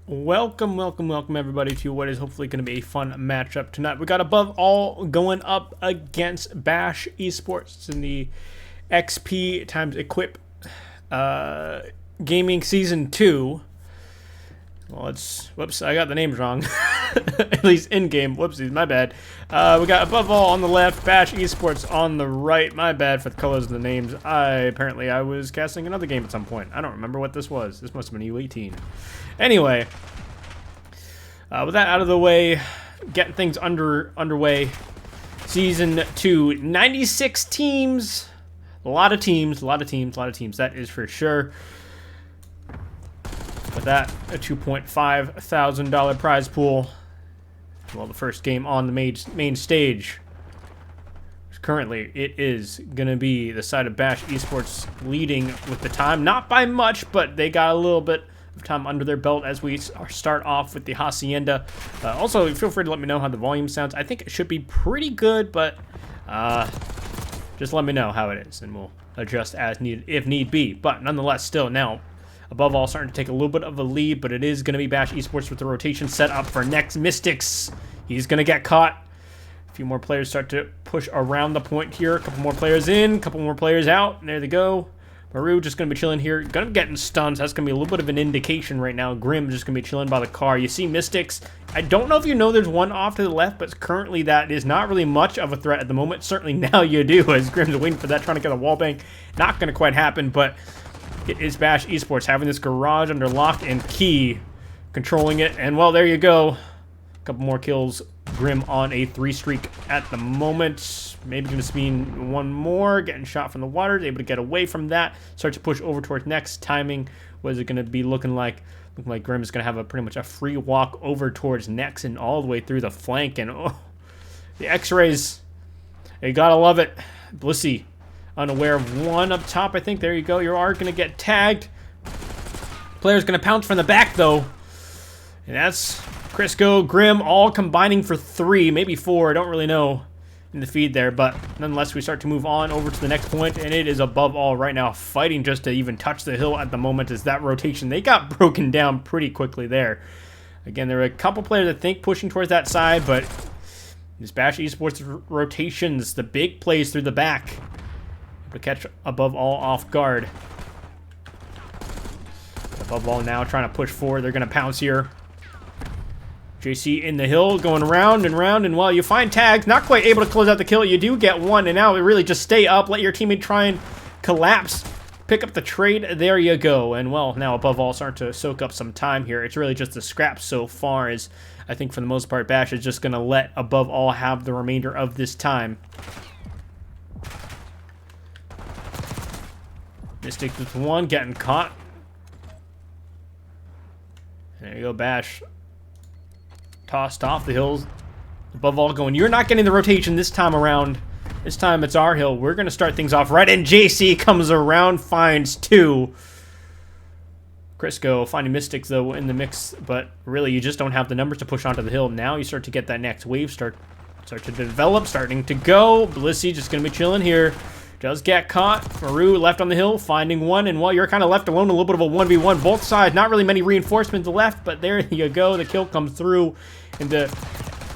Welcome everybody to what is hopefully going to be a fun matchup tonight. We got Above All going up against Bash Esports in the XP times Equip Gaming Season 2. Well, whoops, I got the names wrong. At least in-game. Whoopsies, my bad. We got Above All on the left, Bash Esports on the right. My bad for the colors of the names. Apparently I was casting another game at some point. I don't remember what this was. This must have been U18. Anyway, with that out of the way, getting things underway. Season 2, 96 teams. A lot of teams. That is for sure. With that, a $2.5 thousand prize pool. Well, the first game on the main stage. Currently, it is going to be the side of Bash Esports leading with the time. Not by much, but they got a little bit of time under their belt as we start off with the Hacienda. Also, feel free to let me know how the volume sounds. I think it should be pretty good, but just let me know how it is, and we'll adjust as needed if need be. But nonetheless, still now, Above All starting to take a little bit of a lead, but it is going to be Bash Esports with the rotation set up for next. Mystics, he's going to get caught. A few more players start to push around the point here. A couple more players in, a couple more players out, and there they go. Maru just going to be chilling here. Going to be getting stuns. That's going to be a little bit of an indication right now. Grim just going to be chilling by the car. You see Mystics. I don't know if you know there's one off to the left, but currently that is not really much of a threat at the moment. Certainly now you do, as Grim's waiting for that, trying to get a wall bang. Not going to quite happen, but it is Bash Esports having this garage under lock and key, controlling it. And, well, there you go. A couple more kills. Grim on a 3 streak at the moment. Maybe going to mean one more. Getting shot from the water. Able to get away from that. Start to push over towards next. Timing. What is it going to be looking like? Looking like Grim is going to have pretty much a free walk over towards next and all the way through the flank. And oh, the X-rays. You gotta love it. Blissey, unaware of one up top, I think. There you go. You are going to get tagged. Player's going to pounce from the back, though. And that's Crisco, Grim, all combining for 3, maybe 4, I don't really know in the feed there, but nonetheless, we start to move on over to the next point, and it is Above All right now, fighting just to even touch the hill at the moment as that rotation, they got broken down pretty quickly there. Again, there are a couple players, I think, pushing towards that side, but this Bash Esports rotations, the big plays through the back, to catch Above All off guard. Above All now trying to push forward, they're going to pounce here. JC in the hill, going round and round, and while you find tags, not quite able to close out the kill, you do get one, and now really just stay up, let your teammate try and collapse, pick up the trade, there you go, and well, now Above All start to soak up some time here. It's really just the scraps so far, as I think for the most part, Bash is just going to let Above All have the remainder of this time. Mystic with one, getting caught. There you go, Bash. Tossed off the hills. Above All going, you're not getting the rotation this time around. This time it's our hill. We're going to start things off right, and JC comes around, finds 2. Crisco finding Mystics, though, in the mix, but really you just don't have the numbers to push onto the hill. Now you start to get that next wave start to develop, starting to go. Blissey just going to be chilling here. Does get caught. Maru left on the hill, finding one, and while you're kind of left alone, a little bit of a 1v1. Both sides, not really many reinforcements left, but there you go. The kill comes through, and the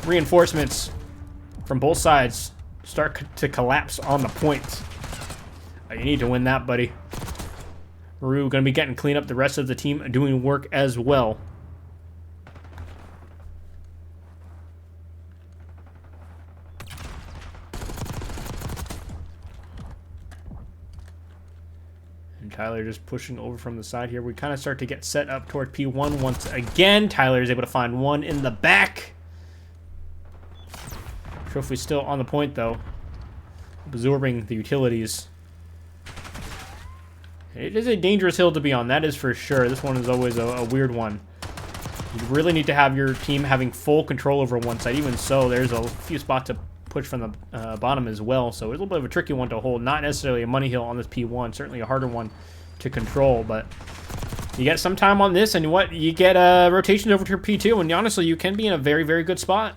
reinforcements from both sides start to collapse on the point. You need to win that, buddy. Maru going to be getting clean up. The rest of the team doing work as well. Tyler just pushing over from the side here. We kind of start to get set up toward P1 once again. Tyler is able to find one in the back. Trophy still on the point, though. Absorbing the utilities. It is a dangerous hill to be on, that is for sure. This one is always a weird one. You really need to have your team having full control over one side. Even so, there's a few spots to push from the bottom as well, so it's a little bit of a tricky one to hold. Not necessarily a money hill on this P1, certainly a harder one to control, but you get some time on this, and what you get rotations over to P2, and honestly you can be in a very, very good spot.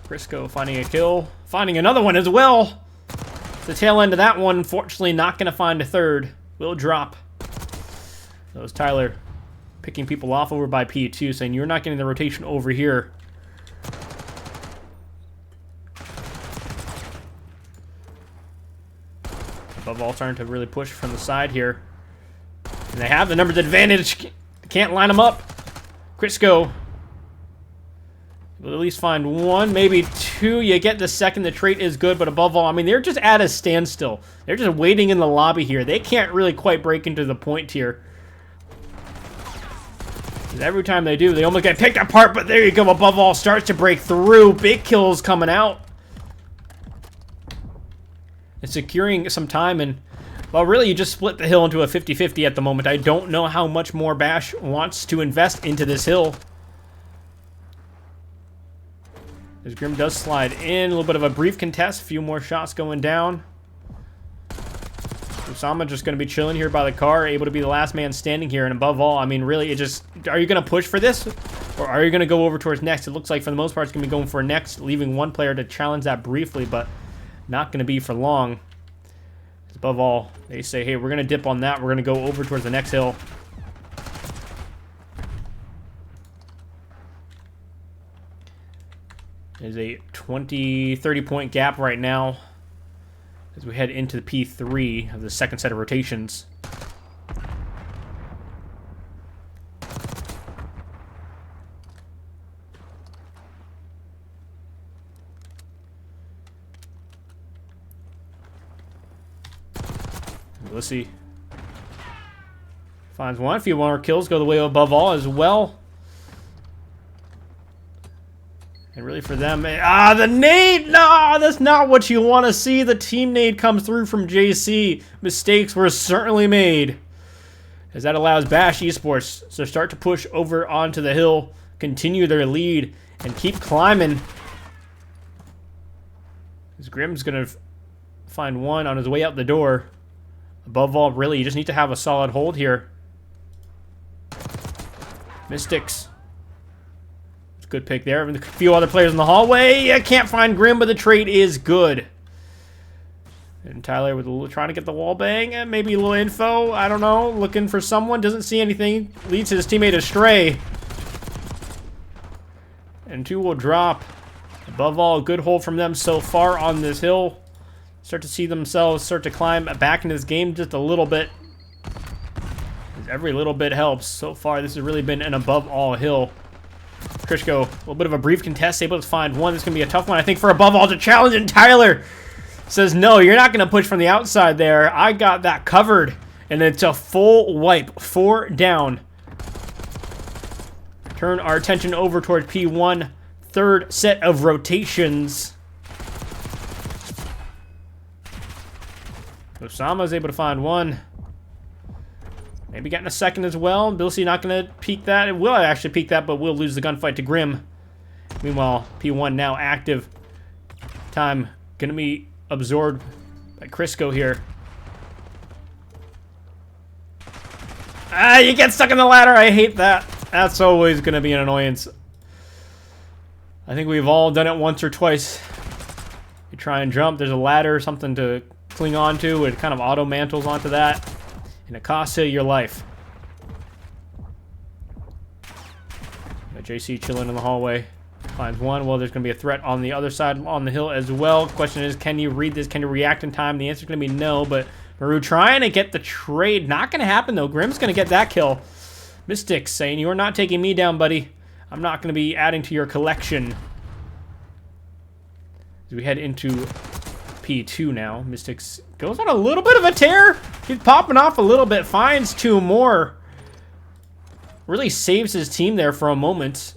Crisco finding a kill, finding another one as well. the tail end of that one. Unfortunately, not going to find a third. Will drop. That was Tyler picking people off over by P2, saying you're not getting the rotation over here. Above all, starting to really push from the side here. And they have the numbers advantage. Can't line them up. Crisco will at least find one, maybe two. You get the second. The trait is good, but above all, I mean, they're just at a standstill. They're just waiting in the lobby here. They can't really quite break into the point here. Every time they do, they almost get picked apart, but there you go. Above all, starts to break through. Big kills coming out. And securing some time, and, well, really, you just split the hill into a 50-50 at the moment. I don't know how much more Bash wants to invest into this hill. As Grim does slide in, a little bit of a brief contest, a few more shots going down. Osama just going to be chilling here by the car, able to be the last man standing here, and above all, I mean, really, it just, are you going to push for this, or are you going to go over towards next? It looks like, for the most part, it's going to be going for next, leaving one player to challenge that briefly, but not going to be for long. Above all, they say, hey, we're going to dip on that, we're going to go over towards the next hill. There's a 20-30 point gap right now as we head into the P3 of the second set of rotations. Let's see. Finds one. A few more kills go the way of above all as well. And really for them, the nade! No, that's not what you want to see. The team nade comes through from JC. Mistakes were certainly made, as that allows Bash Esports to start to push over onto the hill, continue their lead, and keep climbing. As Grim's going to find one on his way out the door. Above all, really, you just need to have a solid hold here. Mystics. Good pick there. A few other players in the hallway. I can't find Grim, but the trade is good. And Tyler with a little, trying to get the wall bang. And maybe a little info. I don't know. Looking for someone. Doesn't see anything. Leads his teammate astray. And two will drop. Above all, a good hold from them so far on this hill. Start to see themselves start to climb back into this game just a little bit. Every little bit helps. So far, this has really been an above all hill. Krishko, a little bit of a brief contest, able to find one. This is going to be a tough one, I think, for above all to challenge. And Tyler says, no, you're not going to push from the outside there. I got that covered. And it's a full wipe. 4 down. Turn our attention over toward P1. Third set of rotations. Osama's able to find one. Maybe getting a second as well. Bilsey not going to peek that. It will actually peek that, but will lose the gunfight to Grim. Meanwhile, P1 now active. Time going to be absorbed by Crisco here. You get stuck in the ladder. I hate that. That's always going to be an annoyance. I think we've all done it once or twice. You try and jump. There's a ladder or something to cling onto. It kind of auto mantles onto that. And it costs you your life. Got JC chilling in the hallway. Finds one. Well, there's going to be a threat on the other side on the hill as well. Question is, can you read this? Can you react in time? The answer is going to be no, but Maru trying to get the trade. Not going to happen, though. Grim's going to get that kill. Mystics saying, you are not taking me down, buddy. I'm not going to be adding to your collection. As we head into P2 now. Mystics goes on a little bit of a tear. He's popping off a little bit. Finds 2 more. Really saves his team there for a moment.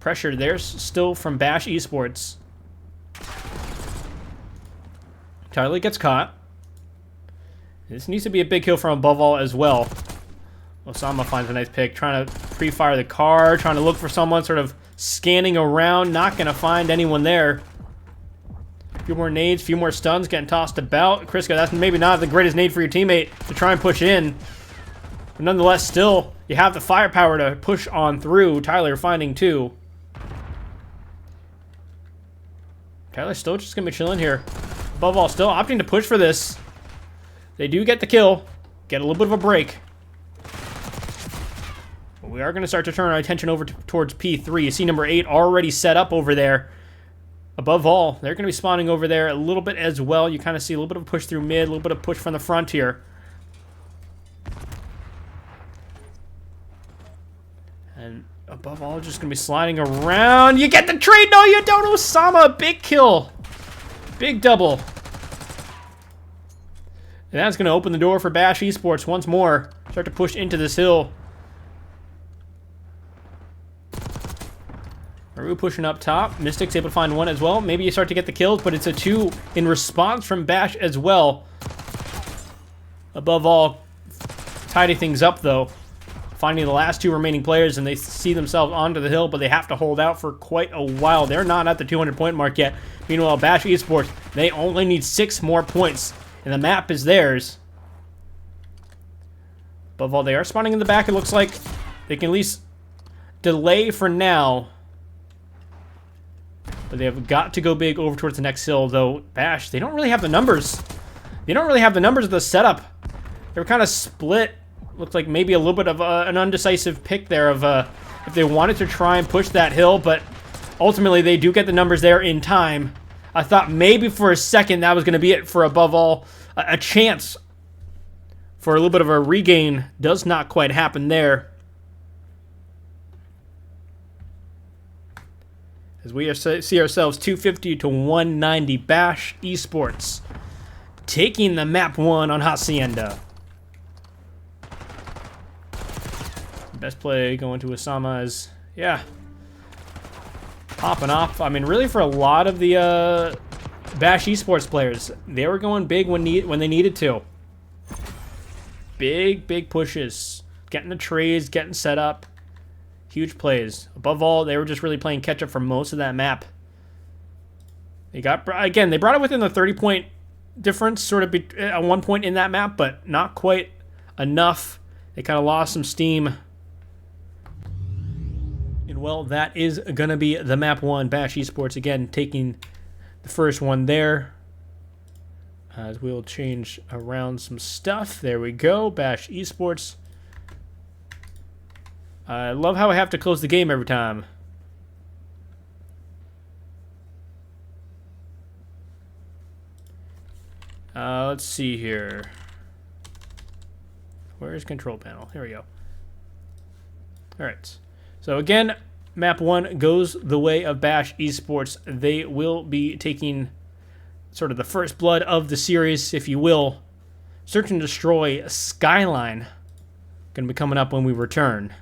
Pressure there still from Bash Esports. Tyler gets caught. This needs to be a big kill from above all as well. Osama finds a nice pick. Trying to pre-fire the car. Trying to look for someone. Sort of scanning around. Not going to find anyone there. A few more nades, a few more stuns getting tossed about. Crisco, that's maybe not the greatest nade for your teammate to try and push in. But nonetheless, still, you have the firepower to push on through. Tyler finding 2. Tyler's still just going to be chilling here. Above all, still opting to push for this. They do get the kill. Get a little bit of a break. But we are going to start to turn our attention over towards P3. You see number 8 already set up over there. Above all, they're going to be spawning over there a little bit as well. You kind of see a little bit of a push through mid, a little bit of push from the front here. And above all, just going to be sliding around. You get the trade! No, you don't! Osama, big kill. Big double. And that's going to open the door for Bash Esports once more. Start to push into this hill. Maru pushing up top. Mystic's able to find one as well. Maybe you start to get the kills, but it's a 2 in response from Bash as well. Above all, tidying things up though. Finding the last 2 remaining players, and they see themselves onto the hill, but they have to hold out for quite a while. They're not at the 200-point mark yet. Meanwhile, Bash Esports, they only need 6 more points, and the map is theirs. Above all, they are spawning in the back. It looks like they can at least delay for now. But they have got to go big over towards the next hill, though Bash, they don't really have the numbers. They don't really have the numbers of the setup. They were kind of split. Looked like maybe a little bit of an undecisive pick there of if they wanted to try and push that hill, but ultimately they do get the numbers there in time. I thought maybe for a second that was going to be it for above all. A chance for a little bit of a regain does not quite happen there. As we see ourselves 250 to 190 Bash Esports taking the map 1 on Hacienda. Best play going to Osama is, yeah, popping off. I mean, really for a lot of the Bash Esports players, they were going big when they needed to. Big pushes, getting the trades, getting set up. Huge plays. Above all, they were just really playing catch-up for most of that map. They got, again, they brought it within the 30-point difference, sort of at 1 point in that map, but not quite enough. They kind of lost some steam. And, well, that is going to be the map 1. Bash Esports, again, taking the first one there. As we'll change around some stuff. There we go. Bash Esports. I love how I have to close the game every time. Let's see here. Where's control panel? Here we go. Alright. So again, map 1 goes the way of Bash Esports. They will be taking sort of the first blood of the series, if you will. Search and Destroy Skyline. Going to be coming up when we return.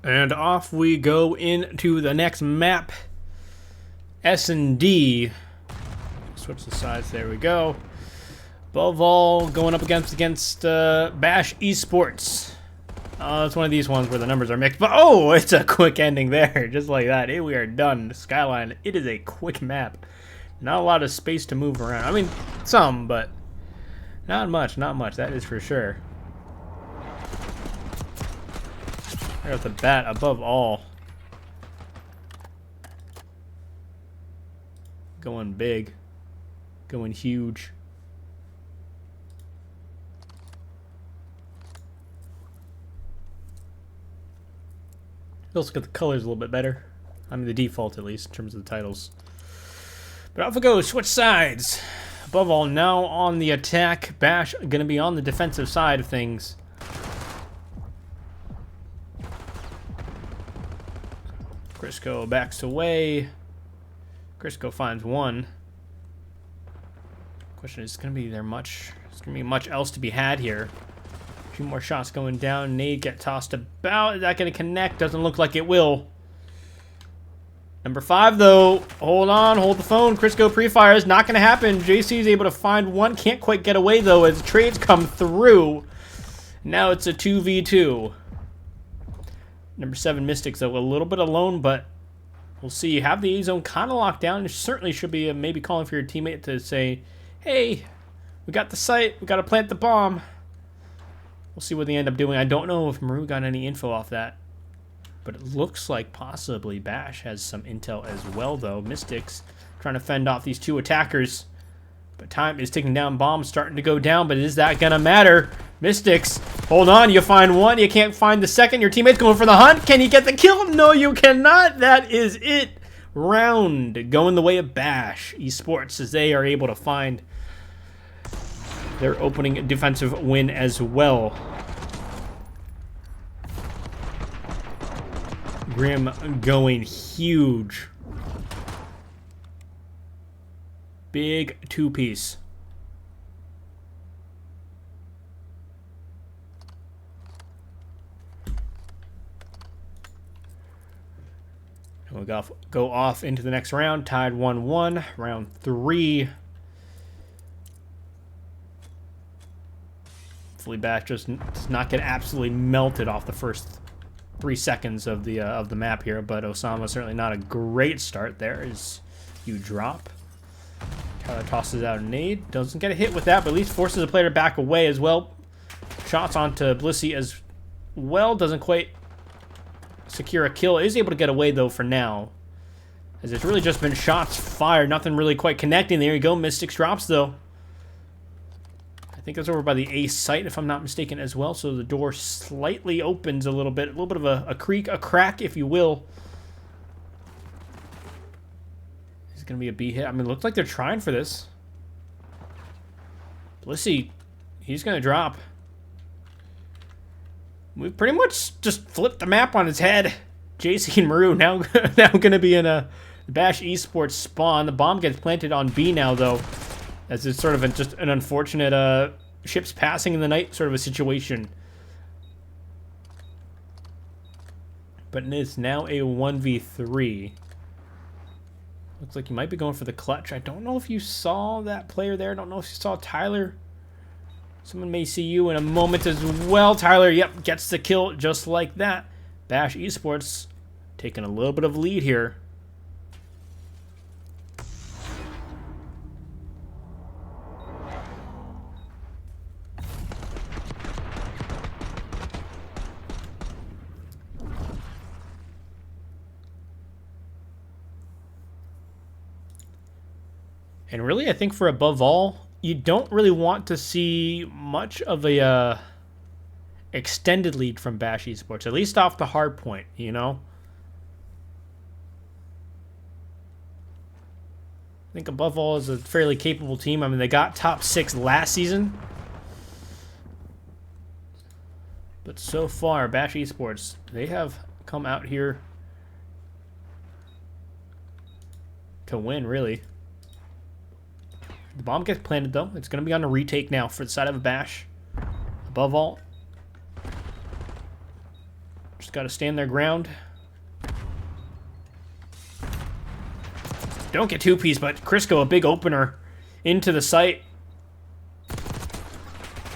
And off we go into the next map. S&D. Switch the sides. There we go. Above all, going up against Bash Esports. It's one of these ones where the numbers are mixed. But oh, it's a quick ending there, just like that. We are done. Skyline. It is a quick map. Not a lot of space to move around. I mean, some, but not much. Not much. That is for sure. Right off the bat, above all. Going big. Going huge. Let's get the colors a little bit better. I mean, the default at least in terms of the titles. But off we go. Switch sides. Above all, now on the attack. Bash going to be on the defensive side of things. Crisco backs away. Crisco finds one. Question is, going to be there much? There's going to be much else to be had here. A few more shots going down. Nade get tossed about. Is that going to connect? Doesn't look like it will. Number 5, though. Hold on. Hold the phone. Crisco pre-fires. Not going to happen. JC is able to find one. Can't quite get away, though, as trades come through. Now it's a 2v2. Number 7, Mystics, though, a little bit alone, but we'll see. You have the A-zone kind of locked down. You certainly should be maybe calling for your teammate to say, hey, we got the site. We got to plant the bomb. We'll see what they end up doing. I don't know if Maru got any info off that, but it looks like possibly Bash has some intel as well, though. Mystics trying to fend off these 2 attackers, but time is ticking down. Bombs starting to go down, but is that going to matter? Mystics, hold on. You find one. You can't find the second. Your teammate's going for the hunt. Can you get the kill? No, you cannot. That is it. Round going the way of Bash Esports as they are able to find their opening defensive win as well. Grim going huge. Big 2-piece. And we'll go off into the next round. Tied 1-1. Round 3. Hopefully Bash just does not get absolutely melted off the first 3 seconds of the map here, but Osama certainly not a great start there as you drop. Tyler tosses out a nade. Doesn't get a hit with that, but at least forces the player to back away as well. Shots onto Blissey as well. Doesn't quite secure a kill. Is able to get away, though, for now. As it's really just been shots fired. Nothing really quite connecting. There you go. Mystics drops, though. I think that's over by the A site, if I'm not mistaken, as well. So the door slightly opens a little bit. A little bit of a creak, a crack, if you will. Is it going to be a B hit? I mean, it looks like they're trying for this. Blissey, he's going to drop. We've pretty much just flipped the map on its head. JC and Maru now going to be in a Bash Esports spawn. The bomb gets planted on B now, though, as it's sort of just an unfortunate ships passing in the night sort of a situation. But it's now a 1v3. Looks like you might be going for the clutch. I don't know if you saw that player there. I don't know if you saw Tyler. Someone may see you in a moment as well. Tyler, yep, gets the kill just like that. Bash Esports taking a little bit of lead here. And really, I think for above all, you don't really want to see much of a extended lead from Bash Esports, at least off the hard point, you know? I think above all is a fairly capable team. I mean, they got top 6 last season. But so far, Bash Esports, they have come out here to win, really. The bomb gets planted, though. It's going to be on a retake now for the side of a Bash. Above all, just got to stand their ground. Don't get two-piece, but Crisco, a big opener into the site.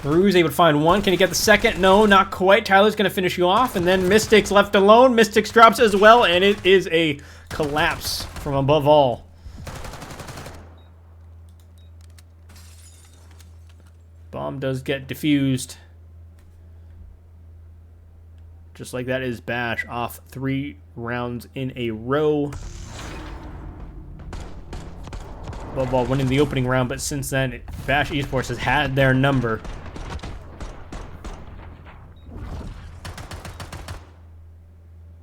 Maru's able to find one. Can he get the second? No, not quite. Tyler's going to finish you off, and then Mystics left alone. Mystics drops as well, and it is a collapse from above all. Bomb does get defused. Just like that is Bash off 3 rounds in a row. Above all, winning the opening round, but since then, Bash Esports has had their number.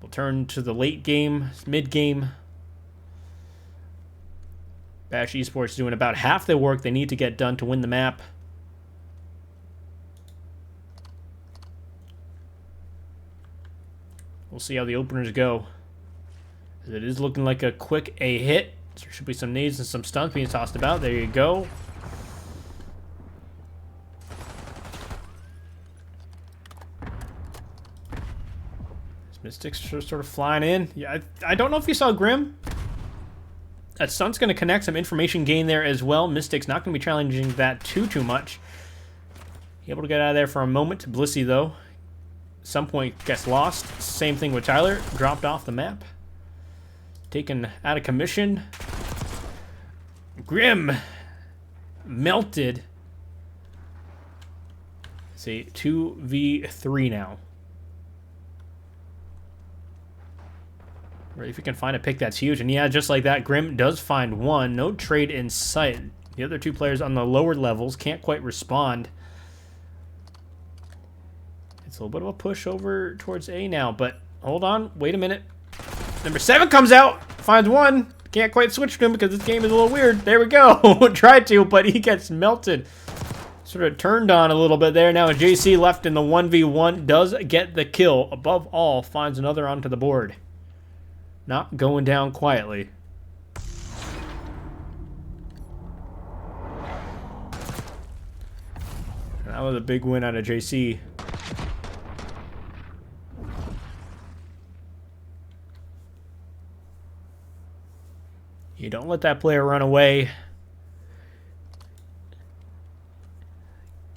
We'll turn to the late game, mid game. Bash Esports doing about half the work they need to get done to win the map. We'll see how the openers go. It is looking like a quick A hit. There should be some nades and some stuns being tossed about. There you go. Mystics sort of flying in. Yeah, I don't know if you saw Grim. That stun's going to connect, some information gain there as well. Mystics not going to be challenging that too much. Able to get out of there for a moment. Blissey, though, at some point gets lost. Same thing with Tyler. Dropped off the map. Taken out of commission. Grim melted. It's a 2v3 now. Right, if you can find a pick, that's huge. And yeah, just like that, Grim does find one. No trade in sight. The other two players on the lower levels can't quite respond. It's a little bit of a push over towards A now, but hold on. Wait a minute. Number 7 comes out, finds one. Can't quite switch to him because this game is a little weird. There we go. Tried to, but he gets melted. Sort of turned on a little bit there. Now JC left in the 1v1. Does get the kill. Above all, finds another onto the board. Not going down quietly. That was a big win out of JC. You don't let that player run away.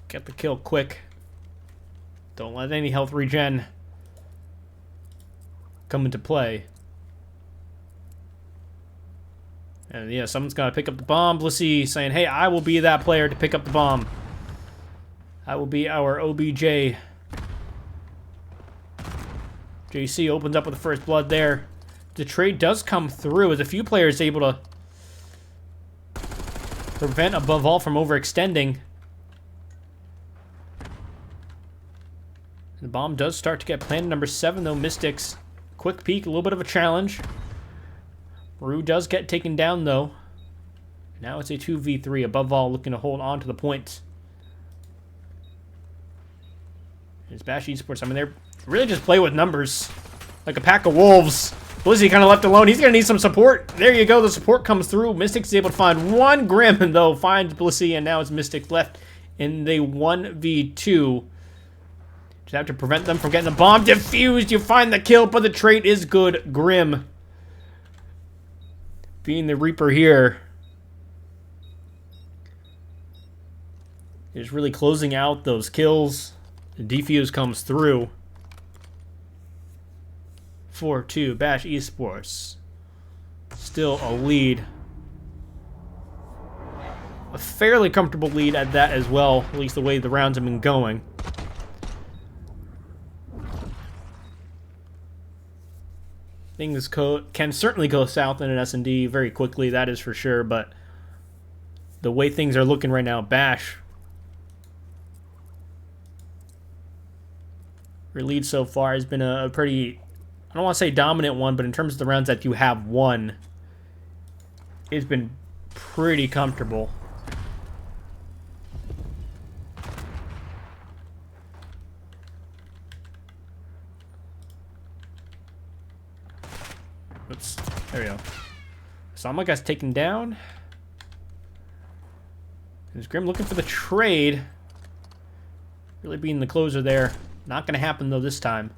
Get the kill quick. Don't let any health regen come into play. And yeah, someone's got to pick up the bomb. Blissey saying, hey, I will be that player to pick up the bomb. I will be our OBJ. JC opens up with the first blood there. The trade does come through as a few players able to prevent above all from overextending. The bomb does start to get planted. Number 7 though, Mystics. Quick peek, a little bit of a challenge. Rue does get taken down though. Now it's a 2v3. Above all, looking to hold on to the points. It's Bash Esports. I mean, they're really just play with numbers. Like a pack of wolves. Blissey kind of left alone. He's going to need some support. There you go. The support comes through. Mystics is able to find one. Grim, though, finds Blissey, and now it's Mystics left in the 1v2. Just have to prevent them from getting the bomb defused. You find the kill, but the trade is good. Grim being the Reaper here is really closing out those kills. The defuse comes through. 4-2, Bash Esports. Still a lead. A fairly comfortable lead at that as well, at least the way the rounds have been going. Things can certainly go south in an S&D very quickly, that is for sure, but the way things are looking right now, Bash, your lead so far has been a pretty, I don't want to say dominant one, but in terms of the rounds that you have won, it's been pretty comfortable. Oops, there we go. Sama guy's taken down. There's Grim looking for the trade. Really being the closer there. Not going to happen, though, this time.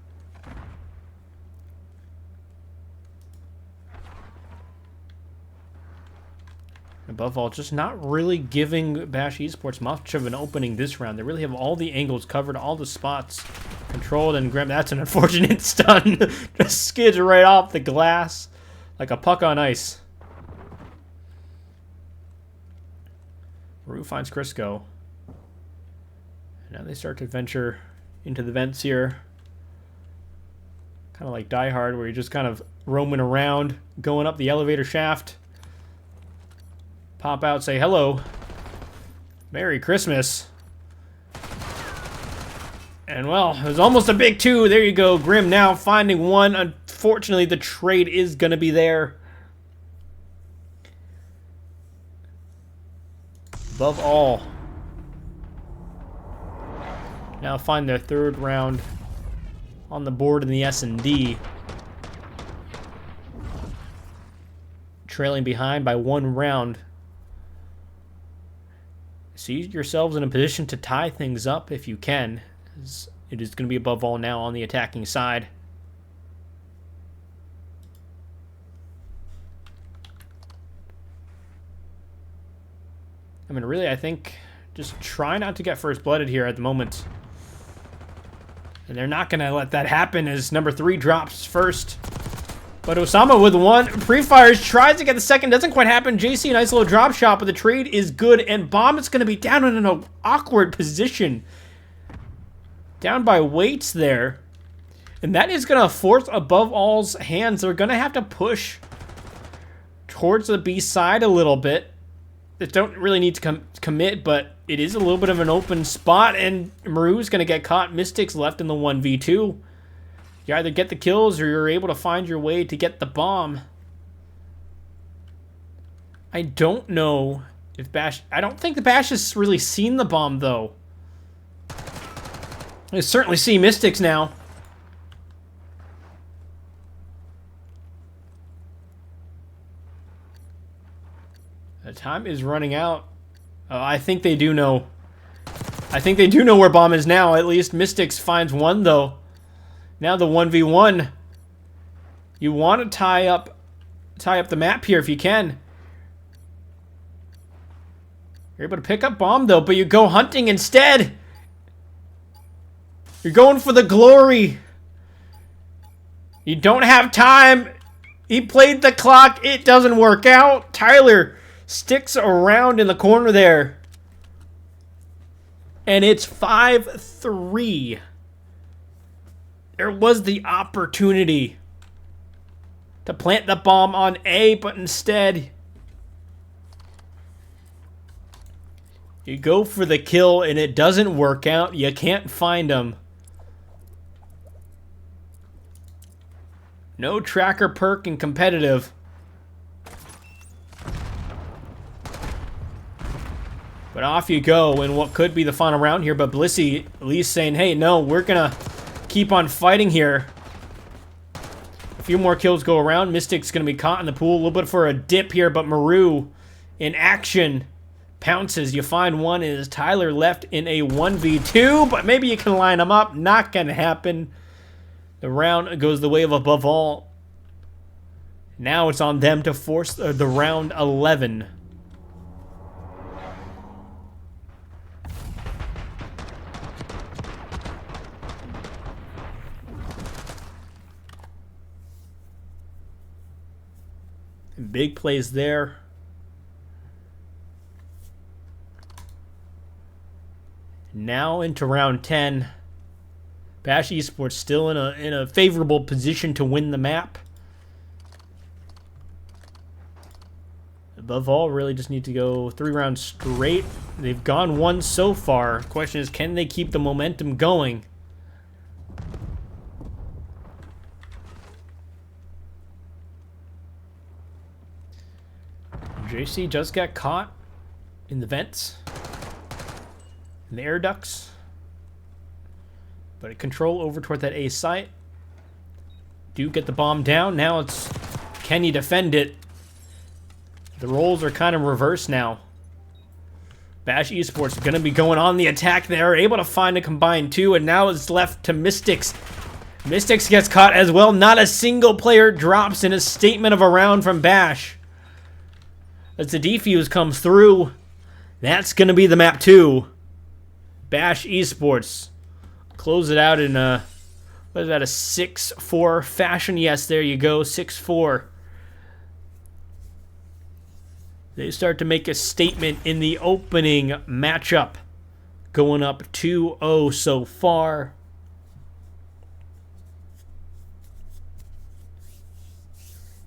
Above all, just not really giving Bash Esports much of an opening this round. They really have all the angles covered, all the spots controlled, and Grim, that's an unfortunate stun. Just skids right off the glass like a puck on ice. Rue finds Crisco. Now they start to venture into the vents here. Kind of like Die Hard, where you're just kind of roaming around, going up the elevator shaft. Pop out, say hello. Merry Christmas. And well, it was almost a big 2. There you go. Grim now finding 1. Unfortunately, the trade is going to be there. Above all. Now find their 3rd round on the board in the S&D. Trailing behind by 1 round. See yourselves in a position to tie things up if you can. It is going to be above all now on the attacking side. I mean, really, I think just try not to get first blooded here at the moment. And they're not going to let that happen as number 3 drops first. But Osama with 1. Pre-fires, tries to get the 2nd. Doesn't quite happen. JC, nice little drop shot, but the trade is good. And Bomb is going to be down in an awkward position. Down by weights there. And that is going to force Above All's hands. They're going to have to push towards the B side a little bit. They don't really need to commit, but it is a little bit of an open spot. And Maru's going to get caught. Mystics left in the 1v2. You either get the kills or you're able to find your way to get the bomb. I don't know if Bash... I don't think the Bash has really seen the bomb, though. I certainly see Mystics now. The time is running out. I think they do know. I think they do know where bomb is now. At least Mystics finds 1, though. Now the 1v1. You want to tie up the map here if you can. You're able to pick up bomb though, but you go hunting instead. You're going for the glory. You don't have time. He played the clock. It doesn't work out. Tyler sticks around in the corner there. And it's 5-3. There was the opportunity to plant the bomb on A, but instead you go for the kill and it doesn't work out. You can't find him. No tracker perk and competitive. But off you go in what could be the final round here, but Blissey at least saying, hey, no, we're gonna keep on fighting here. A few more kills go around. Mystic's going to be caught in the pool. A little bit for a dip here, but Maru in action pounces. You find 1 is Tyler left in a 1v2, but maybe you can line them up. Not going to happen. The round goes the way of Above All. Now it's on them to force the round 11. Big plays there. Now into round 10. Bash Esports still in a favorable position to win the map. Above all, really just need to go 3 rounds straight. They've gone 1 so far. Question is, can they keep the momentum going? JC just got caught in the vents, in the air ducts, but a control over toward that A site. Do get the bomb down. Now it's, can you defend it? The roles are kind of reversed now. Bash Esports are going to be going on the attack. They're able to find a combined 2, and now it's left to Mystics. Mystics gets caught as well. Not a single player drops in a statement of a round from Bash. As the defuse comes through, that's going to be the map 2. Bash Esports. Close it out in a, what is that, a 6-4 fashion? Yes, there you go, 6-4. They start to make a statement in the opening matchup. Going up 2-0 so far.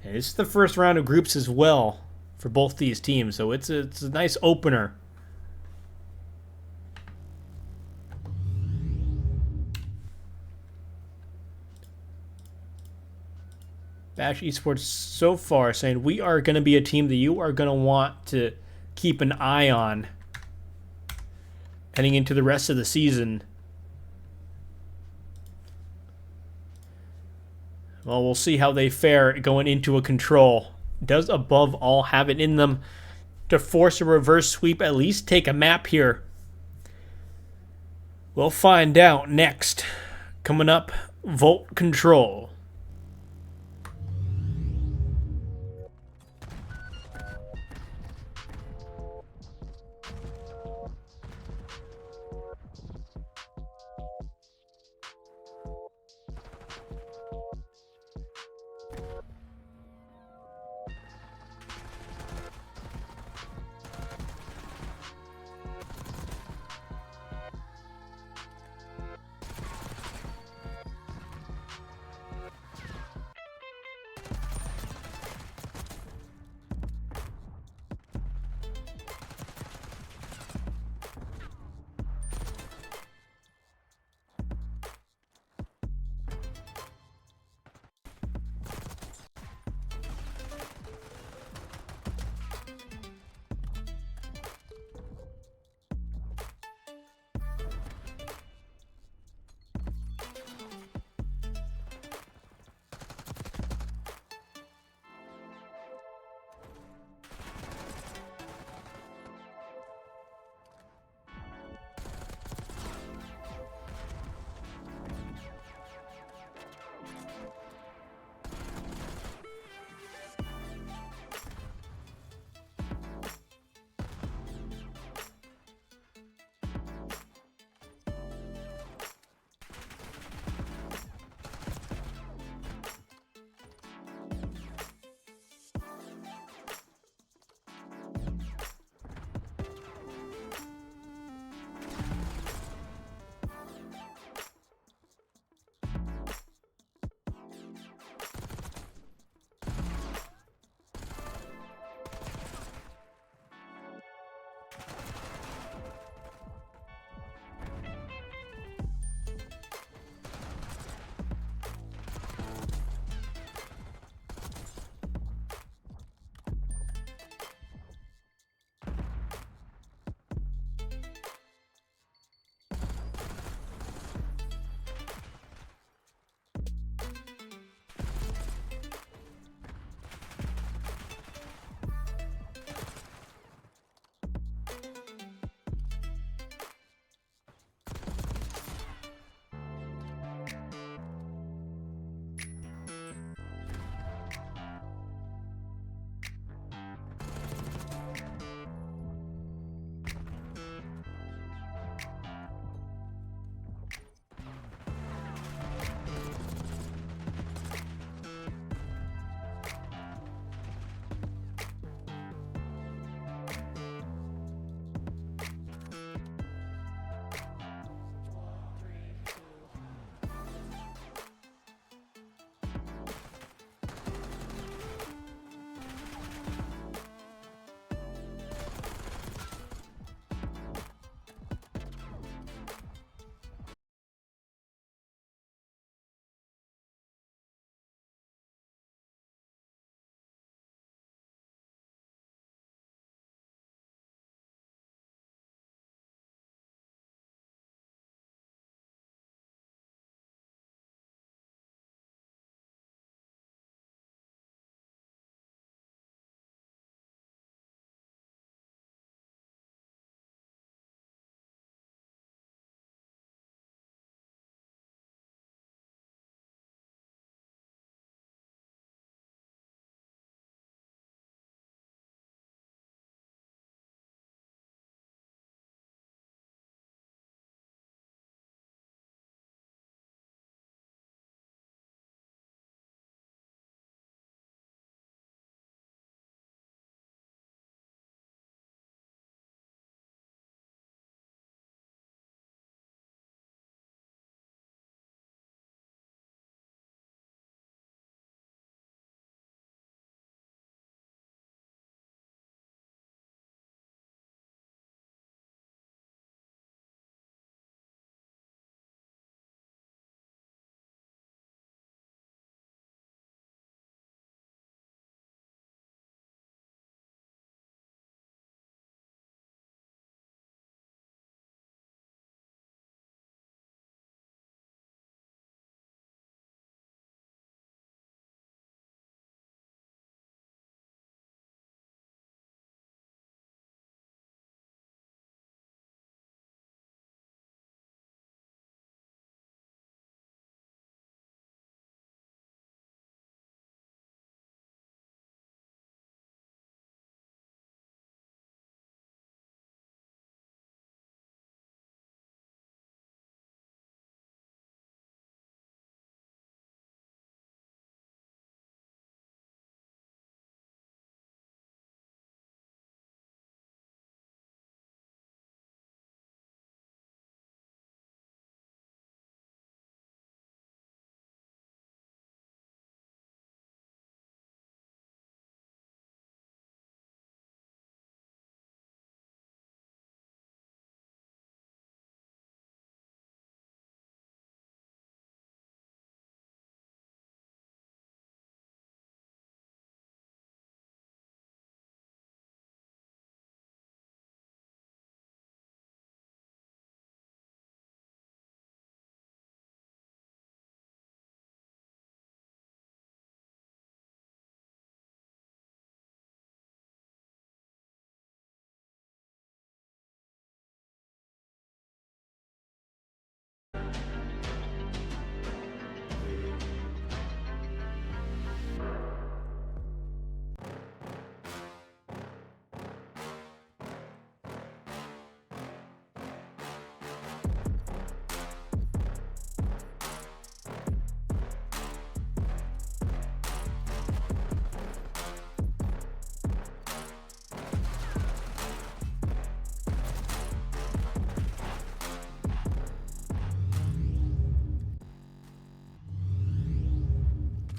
And it's the first round of groups as well for both these teams, so it's a nice opener. Bash Esports so far saying we are going to be a team that you are going to want to keep an eye on heading into the rest of the season. Well, we'll see how they fare going into a control. Does above all have it in them to force a reverse sweep, at least take a map here? We'll find out next. Coming up, Volt Control.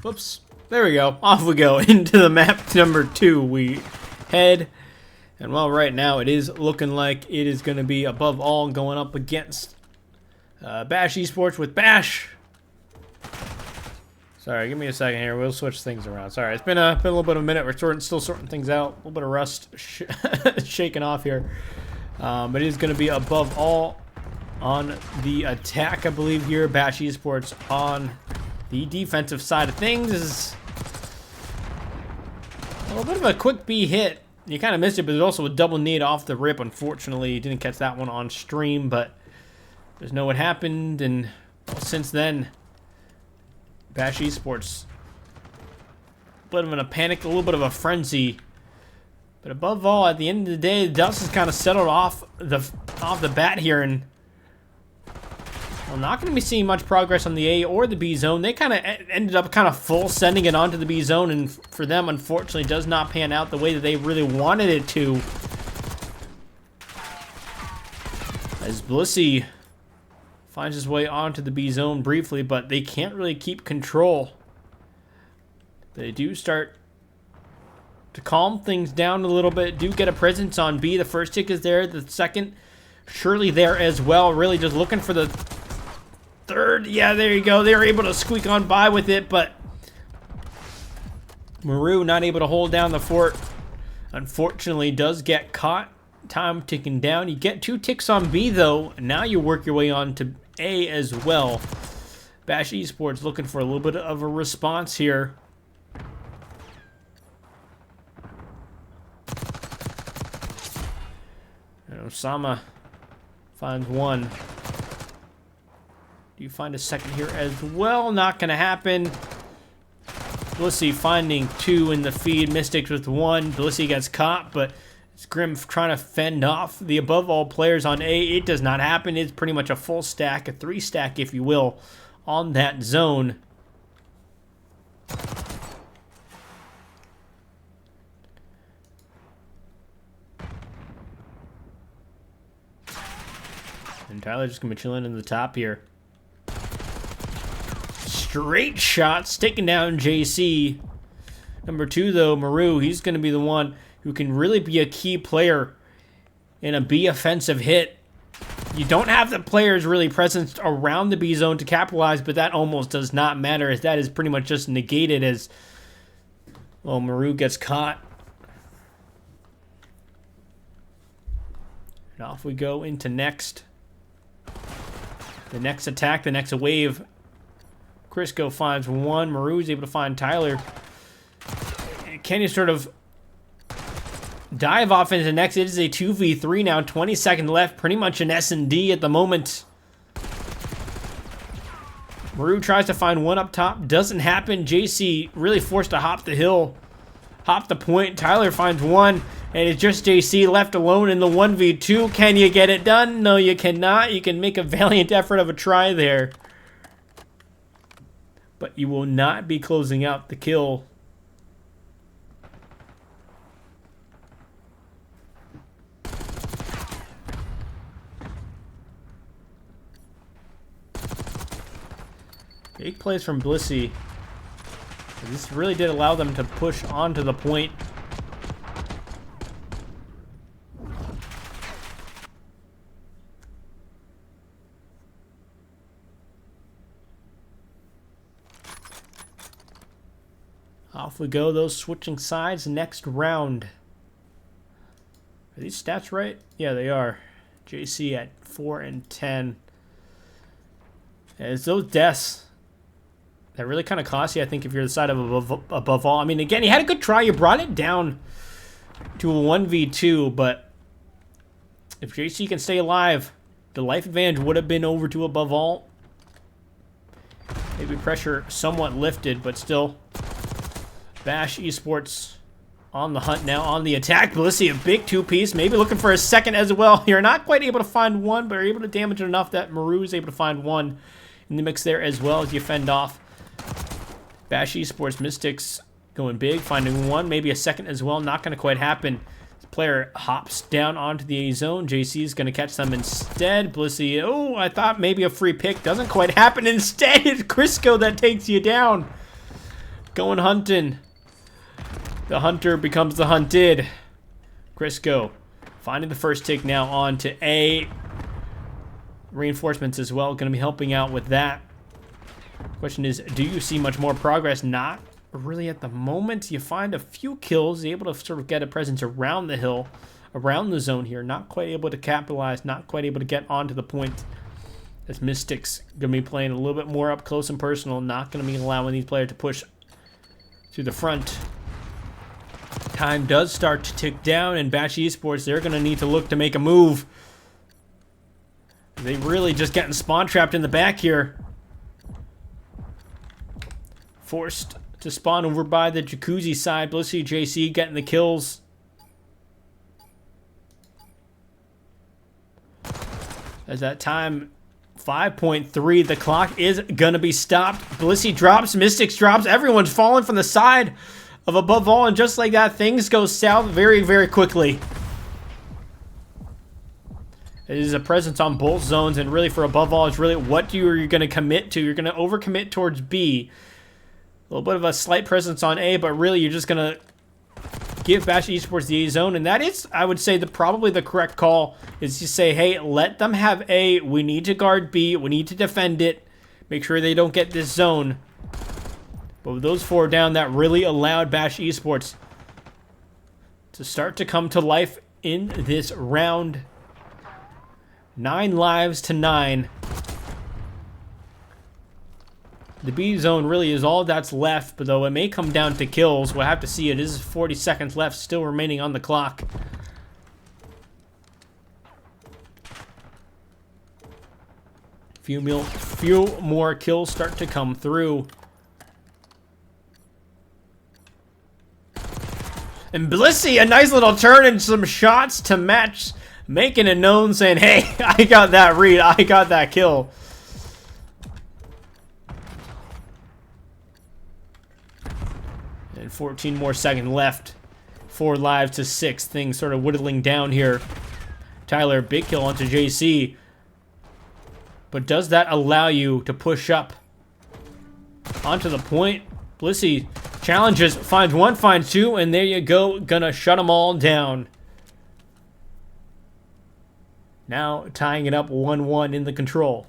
Whoops. There we go. Off we go into the map number 2. We head. And well, right now it is looking like it is going to be above all going up against Bash Esports with Bash. Sorry, give me a second here. We'll switch things around. Sorry, it's been a little bit of a minute. We're still sorting things out. A little bit of rust shaking off here. But it is going to be above all on the attack, I believe, here. Bash Esports on the defensive side of things is a little bit of a quick B hit. You kind of missed it, but there's also a double nade off the rip. Unfortunately, didn't catch that one on stream, but there's know what happened. And well, since then, Bash Esports, a bit of a panic, a little bit of a frenzy. But above all, at the end of the day, the dust has kind of settled off the bat here, and well, not going to be seeing much progress on the A or the B zone. They kind of ended up kind of full sending it onto the B zone, and for them, unfortunately, does not pan out the way that they really wanted it to. As Blissey finds his way onto the B zone briefly, but they can't really keep control. They do start to calm things down a little bit. Do get a presence on B. The first tick is there. The second, surely there as well. Really just looking for the third. Yeah, there you go. They were able to squeak on by with it, but Maru not able to hold down the fort. Unfortunately, does get caught. Time ticking down. You get 2 ticks on B, though. Now you work your way on to A as well. Bash Esports looking for a little bit of a response here. And Osama finds one. Do you find a second here as well? Not going to happen. Blissey finding 2 in the feed. Mystics with 1. Blissey gets caught, but it's Grim trying to fend off the above all players on A. It does not happen. It's pretty much a full stack, a 3 stack, if you will, on that zone. And Tyler just gonna be chilling in the top here. Straight shots taking down JC. Number 2 though, Maru, he's gonna be the one who can really be a key player in a B offensive hit. You don't have the players really present around the B zone to capitalize, but that almost does not matter, as that is pretty much just negated as, well, Maru gets caught. And off we go into next. The next attack, the next wave. Crisco finds 1. Maru's able to find Tyler. Can you sort of dive off into the next? It is a 2v3 now. 20 seconds left. Pretty much an S&D at the moment. Maru tries to find 1 up top. Doesn't happen. JC really forced to hop the hill. Hop the point. Tyler finds 1. And it's just JC left alone in the 1v2. Can you get it done? No, you cannot. You can make a valiant effort of a try there, but you will not be closing out the kill. Big plays from Blissey. This really did allow them to push onto the point. Off we go, those switching sides next round. Are these stats right? Yeah, they are. JC at 4 and 10. And it's those deaths that really kind of cost you, I think, if you're the side of above all. I mean, again, you had a good try. You brought it down to a 1v2, but if JC can stay alive, the life advantage would have been over to above all. Maybe pressure somewhat lifted, but still. Bash Esports on the hunt now, on the attack. Blissey, a big 2-piece, maybe looking for a second as well. You're not quite able to find 1, but are able to damage it enough that Maru is able to find 1 in the mix there as well as you fend off. Bash Esports Mystics going big, finding 1, maybe a second as well. Not going to quite happen. The player hops down onto the A zone. JC is going to catch them instead. Blissey, oh, I thought maybe a free pick. Doesn't quite happen. Instead, it's Crisco that takes you down. going hunting. The hunter becomes the hunted. Crisco finding the first tick now on to A. Reinforcements as well, going to be helping out with that. Question is, do you see much more progress? Not really at the moment. You find a few kills, able to sort of get a presence around the hill, around the zone here. Not quite able to capitalize, not quite able to get onto the point. As Mystics going to be playing a little bit more up close and personal, not going to be allowing these players to push to the front. Time does start to tick down, and Bash Esports, they're going to need to look to make a move. They really just getting spawn trapped in the back here. Forced to spawn over by the Jacuzzi side. Blissey JC getting the kills. As that time, 5.3, the clock is gonna be stopped. Blissey drops, Mystics drops, everyone's falling from the side of Above All, and just like that, things go south very, very quickly. It is a presence on both zones, and really for Above All, it's really what you're going to commit to. You're going to overcommit towards B. A little bit of a slight presence on A, but really you're just going to give Bash Esports the A zone, and that is, I would say, probably the correct call, is to say, hey, let them have A. We need to guard B. We need to defend it. Make sure they don't get this zone. But with those four down, that really allowed Bash Esports to start to come to life in this round. 9 lives to 9. The B zone really is all that's left, but though it may come down to kills, we'll have to see. It is 40 seconds left still remaining on the clock. Few more kills start to come through. And Blissey, a nice little turn and some shots to match, making it known, saying, hey, I got that read, I got that kill. And 14 more seconds left. 4 lives to 6. Things sort of whittling down here. Tyler, big kill onto JC. But does that allow you to push up onto the point? Blissey challenges, finds one, finds two, and there you go. Gonna shut them all down. Now tying it up 1-1 in the control.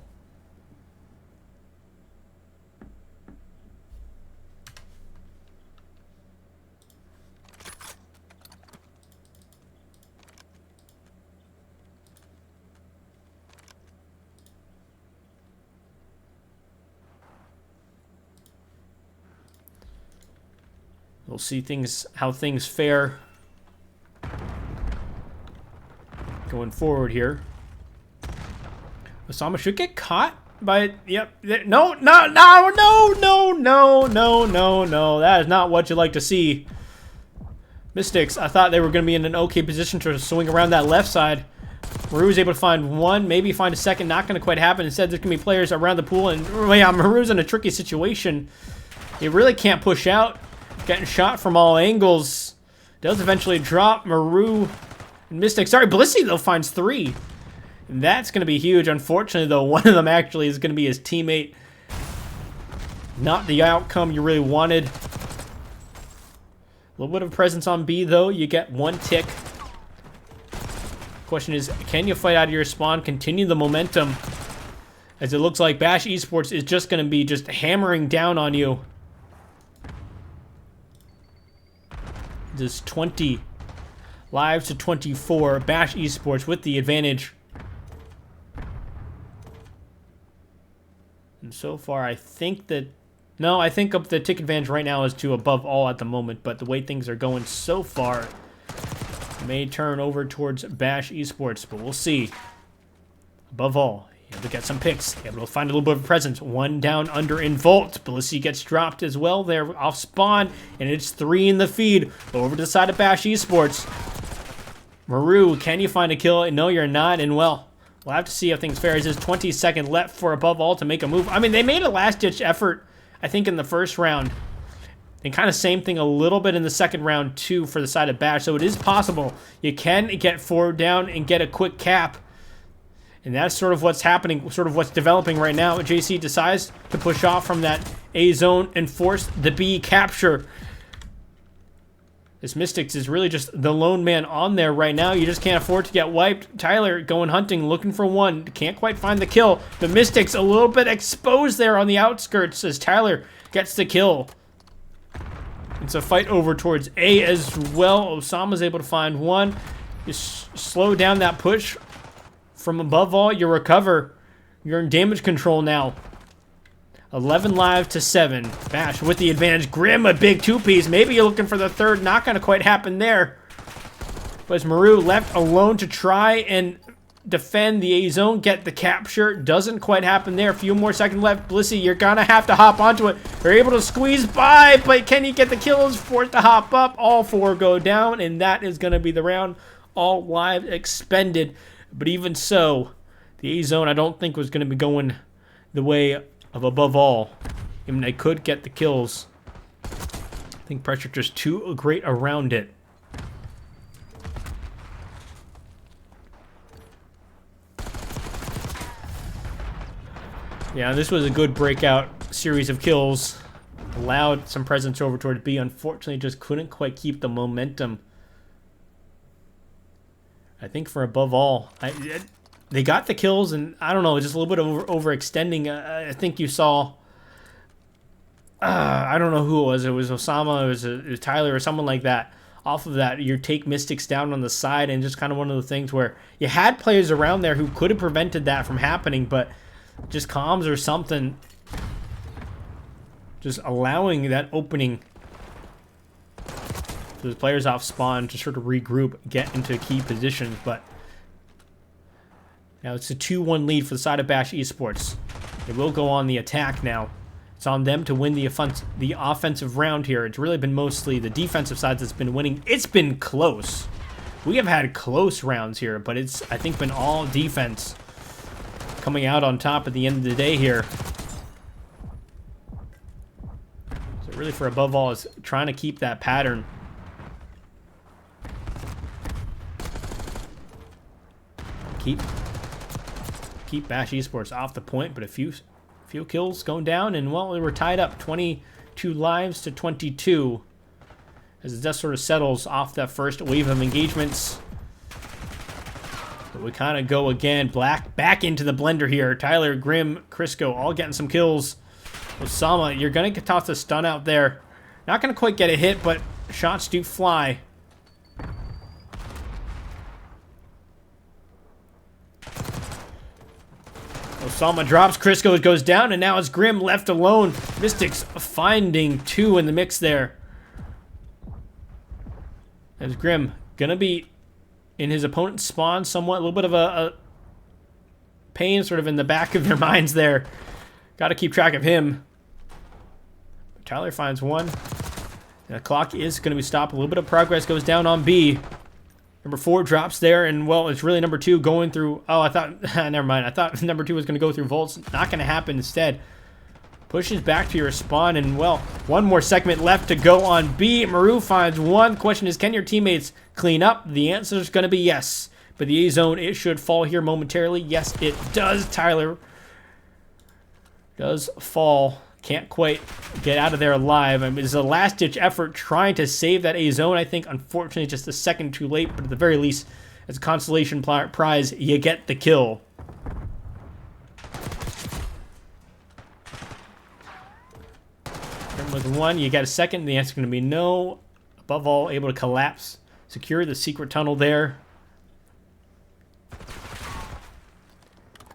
We'll see how things fare going forward here. Osama should get caught by, yep, no. That is not what you like to see. Mystics, I thought they were going to be in an okay position to swing around that left side. Maru was able to find one, maybe find a second, not going to quite happen. Instead, there's going to be players around the pool, and yeah, Maru's in a tricky situation. He really can't push out. Getting shot from all angles. Does eventually drop. Maru and Mystic. Sorry, Blissey, though, finds 3. And that's going to be huge. Unfortunately, though, one of them actually is going to be his teammate. Not the outcome you really wanted. A little bit of presence on B, though. You get 1 tick. Question is, can you fight out of your spawn? Continue the momentum. As it looks like Bash Esports is just going to be just hammering down on you. This 20 lives to 24. Bash Esports with the advantage. And so far, I think that... No, I think the tick advantage right now is to Above All at the moment. But the way things are going so far may turn over towards Bash Esports. But we'll see. Above All, able to get some picks. Able to find a little bit of presence. 1 down under in Volt. Blissey gets dropped as well there off spawn. And it's 3 in the feed. Over to the side of Bash Esports. Maru, can you find a kill? No, you're not. And well, we'll have to see how things fare. There's 20 seconds left for Above All to make a move. I mean, they made a last-ditch effort, I think, in the first round. And kind of same thing a little bit in the second round, too, for the side of Bash. So it is possible. You can get 4 down and get a quick cap. And that's sort of what's happening, sort of what's developing right now. JC decides to push off from that A zone and force the B capture. This Mystics is really just the lone man on there right now. You just can't afford to get wiped. Tyler going hunting, looking for one. Can't quite find the kill. The Mystics a little bit exposed there on the outskirts as Tyler gets the kill. It's a fight over towards A as well. Osama's able to find one. Just slow down that push. From above all, you recover. You're in damage control now. 11 live to 7. Bash with the advantage. Grim, a big two-piece. Maybe you're looking for the third. Not going to quite happen there. But it's Maru left alone to try and defend the A zone. Get the capture. Doesn't quite happen there. A few more seconds left. Blissey, you're going to have to hop onto it. They're able to squeeze by, but can he get the kills? Forced to hop up. All 4 go down, and that is going to be the round. All lives expended. But even so, the A zone I don't think was going to be going the way of above all. Even they could get the kills. I think pressure just too great around it. Yeah, this was a good breakout series of kills. Allowed some presence over towards B. Unfortunately, just couldn't quite keep the momentum. I think for above all, they got the kills, and I don't know, just a little bit of overextending. I think you saw, I don't know who it was. It was Osama, it was Tyler, or someone like that. Off of that, you take Mystics down on the side, and just kind of one of the things where you had players around there who could have prevented that from happening, but just comms or something, just allowing that opening. The players off spawn to sort of regroup, get into key positions, but now it's a 2-1 lead for the side of Bash Esports. They will go on the attack now. It's on them to win the offensive round here. It's really been mostly the defensive side that's been winning. It's been close. We have had close rounds here, but it's, I think, been all defense coming out on top at the end of the day here. So really for above all is trying to keep that pattern. Keep Bash Esports off the point, but a few kills going down, and well, we were tied up 22 lives to 22 as the dust sort of settles off that first wave of engagements. But we kind of go again, back into the blender here. Tyler, Grim, Crisco all getting some kills. Osama, you're gonna get tossed a stun out there. Not gonna quite get a hit, but shots do fly. Osama drops, Crisco goes down, and now it's Grim left alone. Mystics finding 2 in the mix there. As Grim gonna be in his opponent's spawn somewhat, a little bit of a pain sort of in the back of their minds there. Got to keep track of him. Tyler finds one. And the clock is going to be stopped. A little bit of progress goes down on B. Number 4 drops there, and well, it's really number 2 going through. Oh, I thought, never mind. I thought number 2 was going to go through vaults. Not going to happen instead. Pushes back to your spawn, and well, one more segment left to go on B. Maru finds one. Question is, can your teammates clean up? The answer is going to be yes. But the A zone, it should fall here momentarily. Yes, it does. Tyler does fall. Can't quite get out of there alive. I mean, it's a last-ditch effort trying to save that A zone. I think, unfortunately, just a second too late. But at the very least, as a consolation prize, you get the kill. With 1, you got a second. The answer is going to be no. Above all, able to collapse. Secure the secret tunnel there.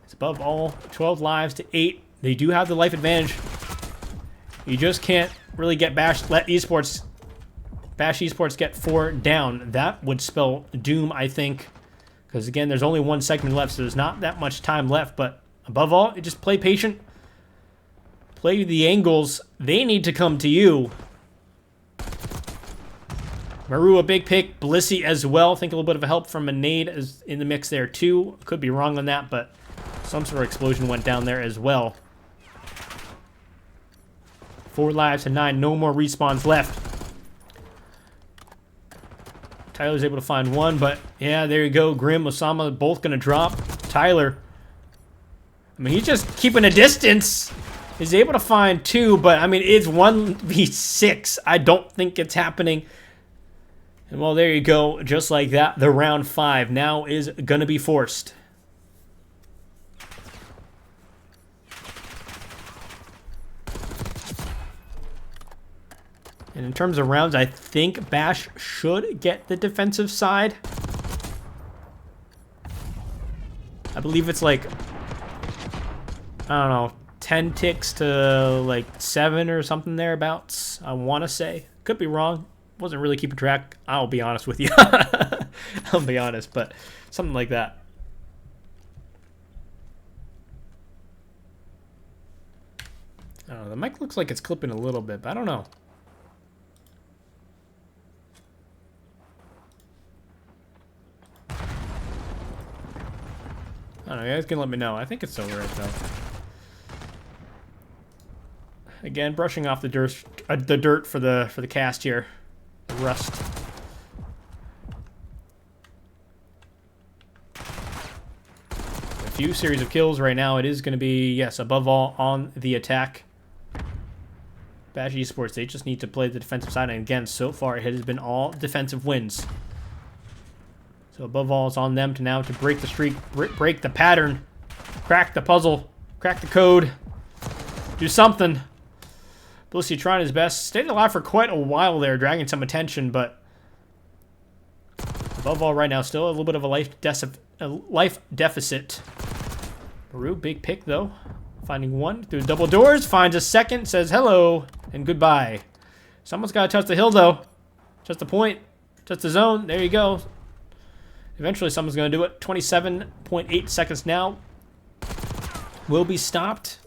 It's above all 12 lives to 8. They do have the life advantage. You just can't really get Bash Esports get 4 down. That would spell doom, I think. Because again, there's only 1 segment left, so there's not that much time left. But above all, you just play patient. Play the angles. They need to come to you. Maru, a big pick. Blissey as well. Think a little bit of help from a nade is in the mix there too. Could be wrong on that, but some sort of explosion went down there as well. 4 lives to 9. No more respawns left. Tyler's able to find 1, but yeah, there you go. Grim, Osama, both going to drop. Tyler I mean, he's just keeping a distance. He's able to find 2, but I mean, it's 1v6. I don't think it's happening. And well, there you go. Just like that, the round 5 now is going to be forced. And in terms of rounds, I think Bash should get the defensive side. I believe it's like, I don't know, 10 ticks to like 7 or something thereabouts, I want to say. Could be wrong. Wasn't really keeping track. I'll be honest with you. I'll be honest, but something like that. I don't know. The mic looks like it's clipping a little bit, but I don't know. I don't know, you guys can let me know. I think it's still right, though. Again, brushing off the dirt for the cast here. The rust. A few series of kills right now. It is going to be, yes, above all, on the attack. Bash Esports, they just need to play the defensive side. And again, so far, it has been all defensive wins. So above all, it's on them to now to break the streak, break the pattern, crack the puzzle, crack the code, do something. Blissey trying his best, stayed alive for quite a while there, dragging some attention, but above all, right now, still a little bit of a life deficit. Maru, big pick though, finding 1 through double doors, finds a second, says hello and goodbye. Someone's got to touch the hill though, just the point, just the zone. There you go. Eventually, someone's going to do it. 27.8 seconds now. Will be stopped.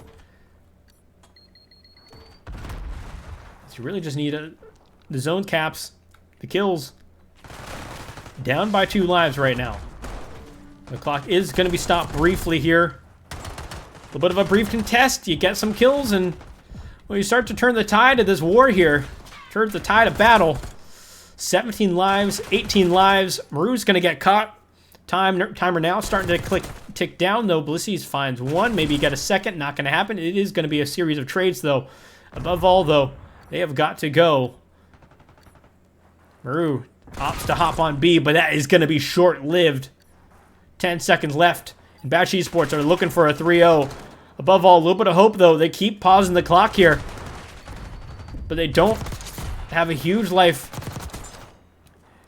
So you really just need the zone caps, the kills. Down by 2 lives right now. The clock is going to be stopped briefly here. A little bit of a brief contest. You get some kills, and well, you start to turn the tide of this war here. Turns the tide of battle. 17 lives, 18 lives. Maru's going to get caught. Timer now starting to tick down, though. Blissey finds 1. Maybe you get a second. Not going to happen. It is going to be a series of trades, though. Above all, though, they have got to go. Maru opts to hop on B, but that is going to be short-lived. 10 seconds left. And Bash Esports are looking for a 3-0. Above all, a little bit of hope, though. They keep pausing the clock here. But they don't have a huge life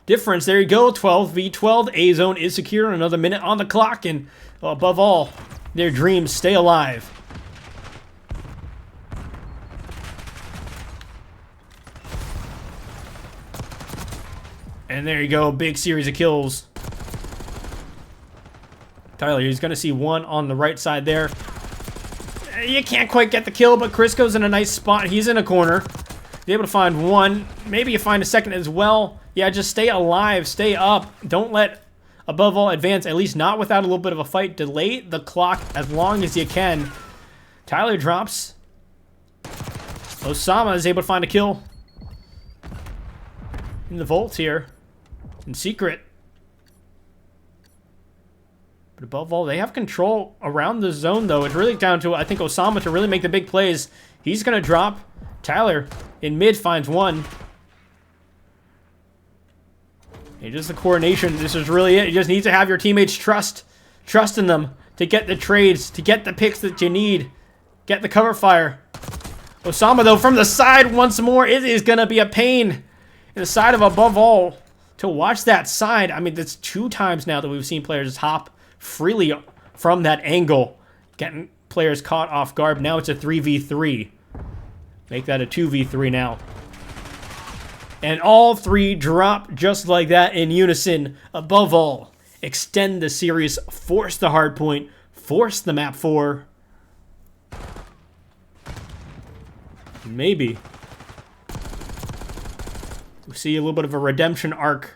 difference. There you go, 12v12. A-zone is secure. Another minute on the clock. And well, above all, their dreams stay alive. And there you go, big series of kills. Tyler, he's going to see 1 on the right side there. You can't quite get the kill, but Crisco's in a nice spot. He's in a corner. He's able to find 1. Maybe you find a second as well. Yeah, just stay alive. Stay up. Don't let, above all, advance. At least not without a little bit of a fight. Delay the clock as long as you can. Tyler drops. Osama is able to find a kill. In the vault here. In secret. But above all, they have control around the zone, though. It's really down to, I think, Osama to really make the big plays. He's going to drop. Tyler in mid finds 1. And just the coordination. This is really it. You just need to have your teammates trust in them to get the trades, to get the picks that you need. Get the cover fire. Osama, though, from the side once more. It is going to be a pain in the side of above all to watch that side. I mean, that's 2 times now that we've seen players hop freely from that angle, getting players caught off guard. Now it's a 3v3. Make that a 2v3 now. And all 3 drop just like that in unison. Above all, extend the series, force the hard point, force the map 4. Maybe we see a little bit of a redemption arc.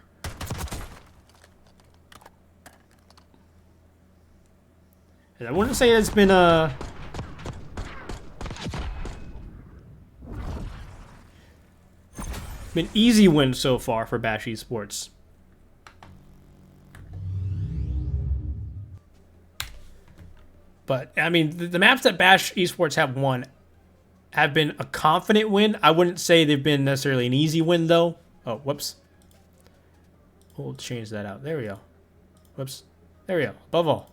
And I wouldn't say it's been a easy win so far for Bash Esports. But, I mean, the maps that Bash Esports have won have been a confident win. I wouldn't say they've been necessarily an easy win, though. Oh, whoops. We'll change that out. There we go. Whoops. There we go. Above all.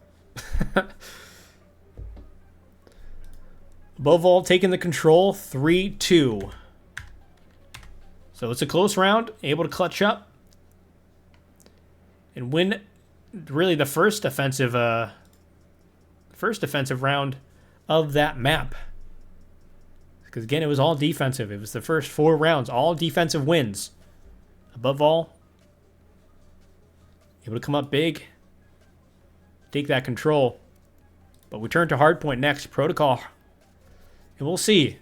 Above all, taking the control, 3-2. So it's a close round, able to clutch up and win really the first offensive round of that map. Because again, it was all defensive. It was the first 4 rounds, all defensive wins. Above all, able to come up big, take that control. But we turn to hardpoint next, protocol. And we'll see.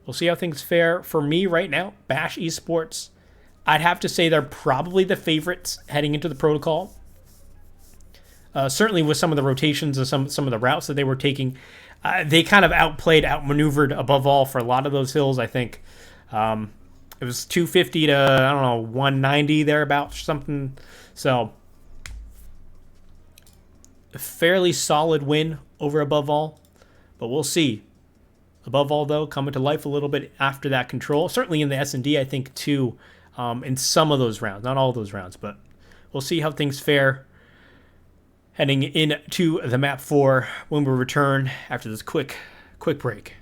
We'll see how things fare. For me right now, Bash Esports, I'd have to say they're probably the favorites heading into the protocol. Certainly with some of the rotations and some of the routes that they were taking, they kind of outmaneuvered above all for a lot of those hills, I think. It was 250 to, I don't know, 190 thereabouts, something. So, a fairly solid win over above all. But we'll see. Above all, though, coming to life a little bit after that control. Certainly in the S&D, I think, too, in some of those rounds. Not all those rounds, but we'll see how things fare heading into the map 4 when we return after this quick break.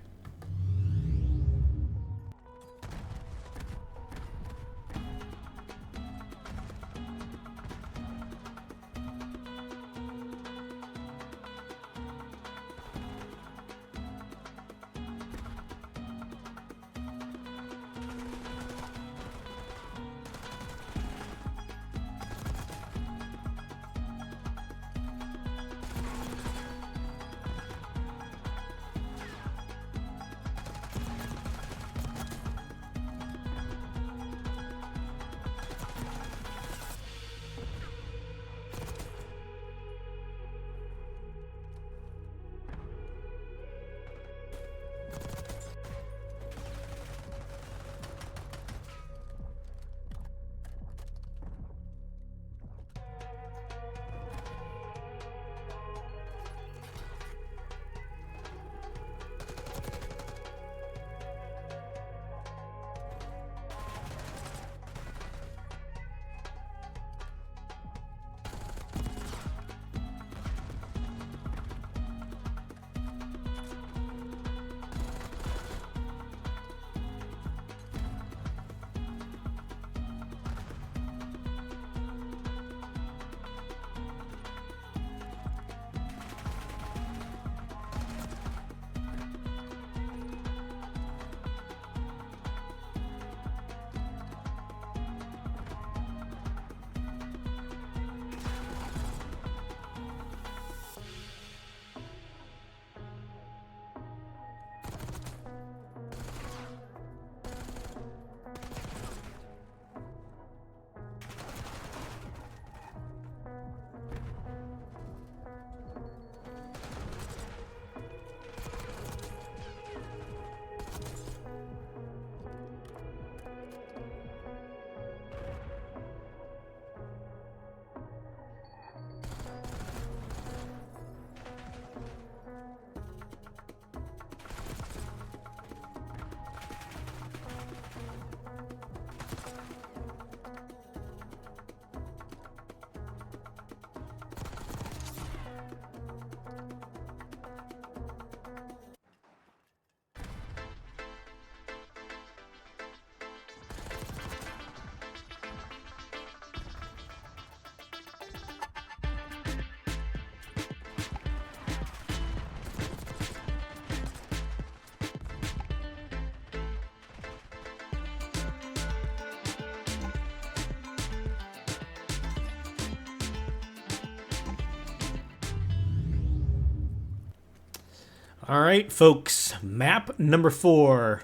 All right, folks, map number 4.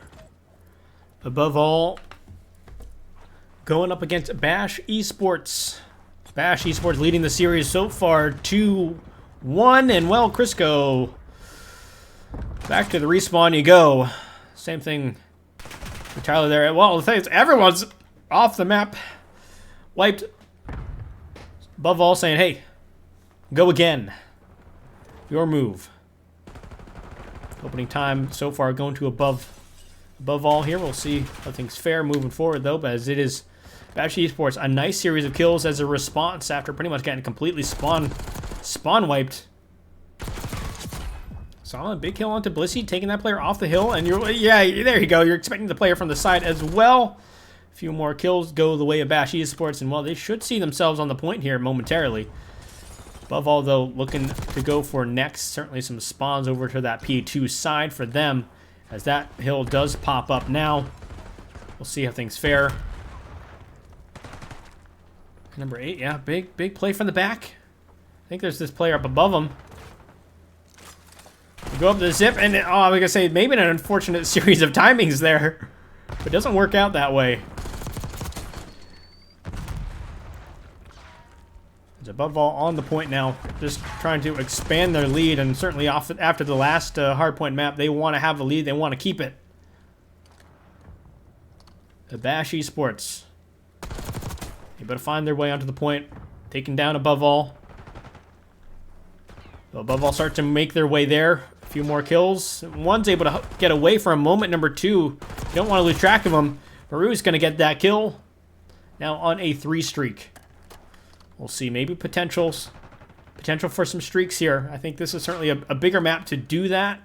Above all, going up against Bash Esports. Bash Esports leading the series so far 2-1, and well, Crisco, back to the respawn you go. Same thing with Tyler there. Well, the thing is, everyone's off the map, wiped. Above all, saying, hey, go again. your move. Opening time so far going to above all here. We'll see how things fare moving forward, though. But as it is, Bash Esports, a nice series of kills as a response after pretty much getting completely spawn wiped. Solid big kill onto Blissey, taking that player off the hill, and yeah, there you go. You're expecting the player from the side as well. A few more kills go the way of Bash Esports, and well, they should see themselves on the point here momentarily. Above all, though, looking to go for next. Certainly some spawns over to that P2 side for them, as that hill does pop up now. We'll see how things fare. Number 8, yeah, big play from the back. I think there's this player up above him. We go up the zip, and I was gonna say maybe an unfortunate series of timings there, but it doesn't work out that way. It's above all on the point now, just trying to expand their lead, and certainly after the last hardpoint map, they want to have the lead, they want to keep it. The Bash Esports, they better find their way onto the point, taking down above all. So above all start to make their way there. A few more kills. One's able to get away for a moment. Number 2, you don't want to lose track of him. Maru's going to get that kill. Now on a 3 streak. We'll see. Maybe potential for some streaks here. I think this is certainly a bigger map to do that.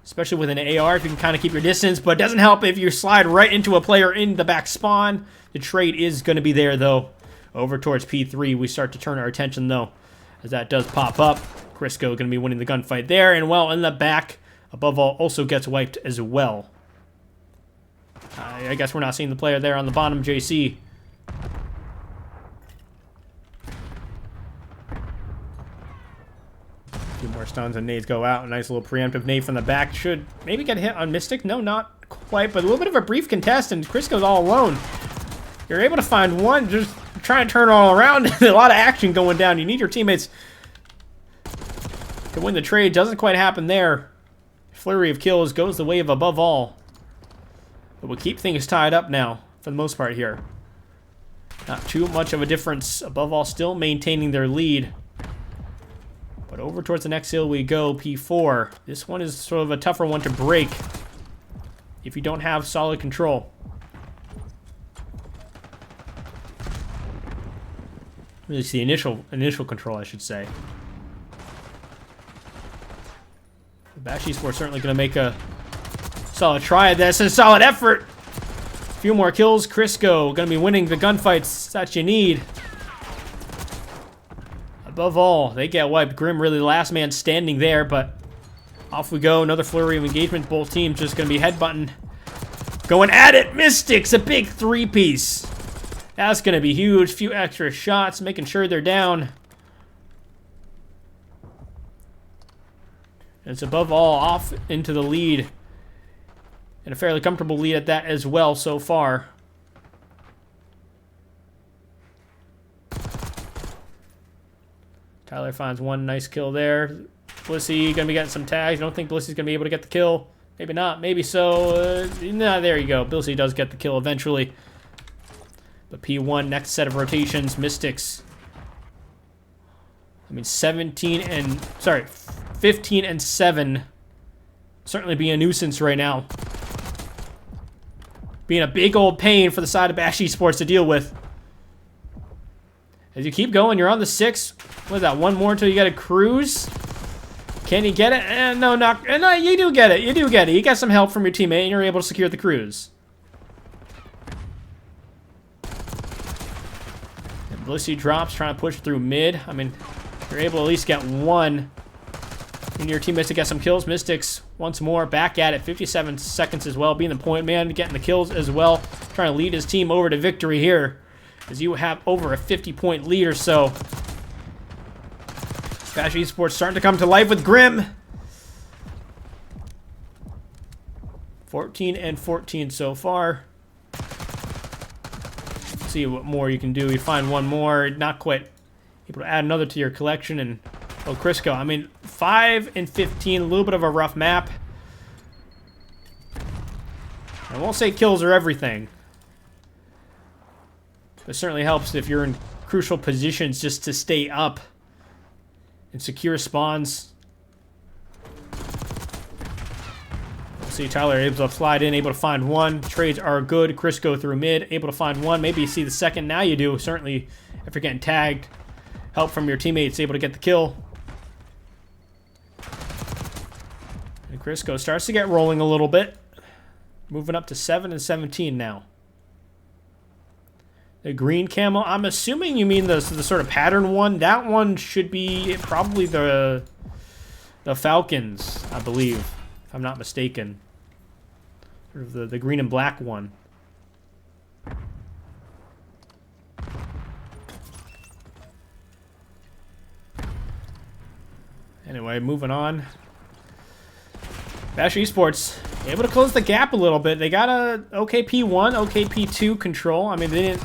Especially with an AR, if you can kind of keep your distance. But it doesn't help if you slide right into a player in the back spawn. The trade is going to be there, though. Over towards P3, we start to turn our attention, though, as that does pop up. Crisco going to be winning the gunfight there. And, well, in the back, above all, also gets wiped as well. I guess we're not seeing the player there on the bottom, JC. A few more stuns and nades go out. A nice little preemptive nade from the back. Should maybe get hit on Mystic. No, not quite, but a little bit of a brief contest, and Crisco's all alone. You're able to find one, just try and turn it all around. A lot of action going down. You need your teammates to win the trade. Doesn't quite happen there. Flurry of kills goes the way of above all. But we'll keep things tied up now, for the most part here. Not too much of a difference. Above all, still maintaining their lead. But over towards the next hill we go, P4. This one is sort of a tougher one to break if you don't have solid control. Really see initial control, I should say. Bash Esports certainly going to make a solid try at this, and a solid effort. A few more kills. Crisco going to be winning the gunfights that you need. Above all, they get wiped. Grim really the last man standing there, but off we go. Another flurry of engagement. Both teams just going to be headbutting. Going at it. Mystics, a big 3-piece. That's going to be huge. Few extra shots, making sure they're down. And it's above all off into the lead. And a fairly comfortable lead at that as well so far. Tyler finds one nice kill there. Blissey going to be getting some tags. I don't think Blissey's going to be able to get the kill. Maybe not. Maybe so. Nah, there you go. Blissey does get the kill eventually. But P1, next set of rotations. Mystics. I mean, 15 and 7. Certainly being a nuisance right now. Being a big old pain for the side of Bash Esports to deal with. As you keep going, you're on the 6. What is that? One more until you get a cruise. Can you get it? No, not. No, you do get it. You do get it. You get some help from your teammate, and you're able to secure the cruise. And Blissey drops, trying to push through mid. I mean, you're able to at least get one. And your teammates to get some kills. Mystics once more back at it. 57 seconds as well. Being the point man, getting the kills as well. Trying to lead his team over to victory here, as you have over a 50-point lead or so. Bash Esports starting to come to life with Grim. 14 and 14 so far. Let's see what more you can do. You find one more. Not quite able to add another to your collection. And oh, Crisco. I mean, 5 and 15. A little bit of a rough map. I won't say kills are everything. It certainly helps if you're in crucial positions just to stay up and secure spawns. See Tyler able to slide in, able to find one. Trades are good. Crisco through mid, able to find one. Maybe you see the second. Now you do. Certainly, if you're getting tagged, help from your teammates, able to get the kill. And Crisco starts to get rolling a little bit. Moving up to 7 and 17 now. The green camo. I'm assuming you mean the sort of pattern one. That one should be probably the Falcons, I believe, if I'm not mistaken. Sort of the green and black one. Anyway, moving on. Bash Esports able to close the gap a little bit. They got a OKP1, OKP2 control. I mean, they didn't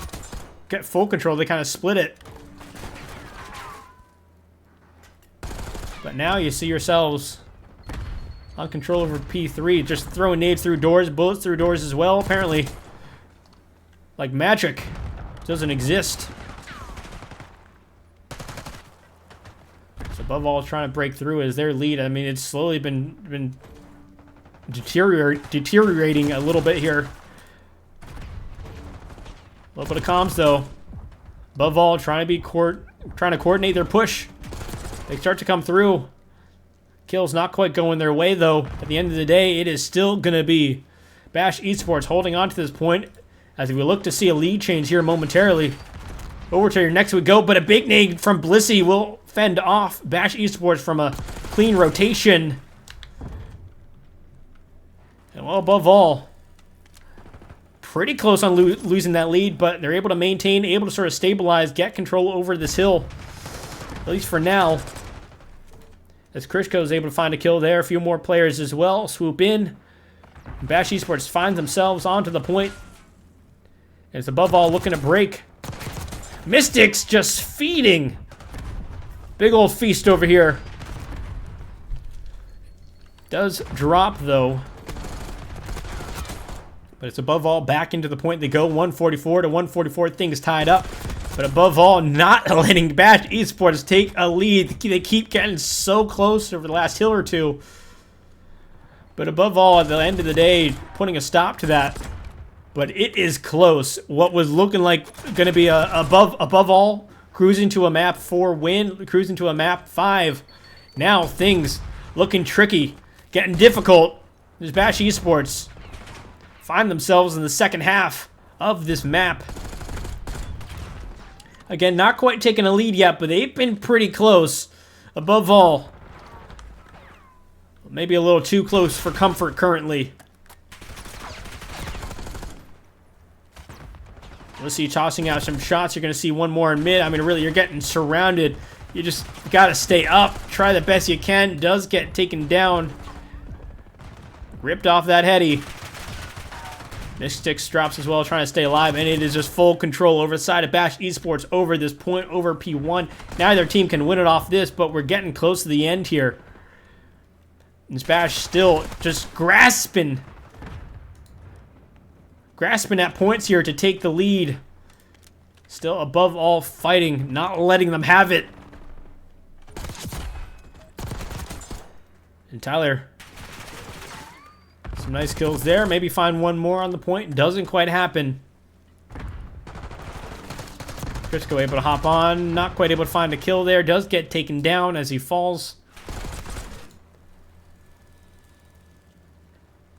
get full control. They kind of split it. But now you see yourselves on control over P3. Just throwing nades through doors, bullets through doors as well. Apparently, like magic, doesn't exist. So above all, trying to break through is their lead. I mean, it's slowly been deteriorating a little bit here. A little bit of comms though. Above all, trying to coordinate their push. They start to come through. Kills not quite going their way though. At the end of the day, it is still gonna be Bash Esports holding on to this point as we look to see a lead change here momentarily. Over to your next we go, but a big nade from Blissey will fend off Bash Esports from a clean rotation. And well, above all, pretty close on losing that lead, but they're able to maintain, able to sort of stabilize, get control over this hill, at least for now. As Crisco is able to find a kill there, a few more players as well swoop in. Bash Esports finds themselves onto the point. And it's above all looking to break. Mystics just feeding. Big old feast over here. Does drop though. But it's above all back into the point they go. 144 to 144. Things tied up. But above all, not letting Bash Esports take a lead. They keep getting so close over the last hill or two. But above all, at the end of the day, putting a stop to that. But it is close. What was looking like going to be a above all, cruising to a map 4 win, cruising to a map 5. Now things looking tricky, getting difficult. There's Bash Esports find themselves in the second half of this map. Again, not quite taking a lead yet, but they've been pretty close. Above all, maybe a little too close for comfort currently. Let's see, tossing out some shots. You're going to see one more in mid. I mean, really, you're getting surrounded. You just got to stay up. Try the best you can. Does get taken down. Ripped off that heady. Mystics drops as well, trying to stay alive, and it is just full control over the side of Bash Esports over this point, over P1. Neither team can win it off this, but we're getting close to the end here. And Bash still just grasping at points here to take the lead. Still above all fighting, not letting them have it. And Tyler, some nice kills there. Maybe find one more on the point. Doesn't quite happen. Crisco able to hop on. Not quite able to find a kill there. Does get taken down as he falls.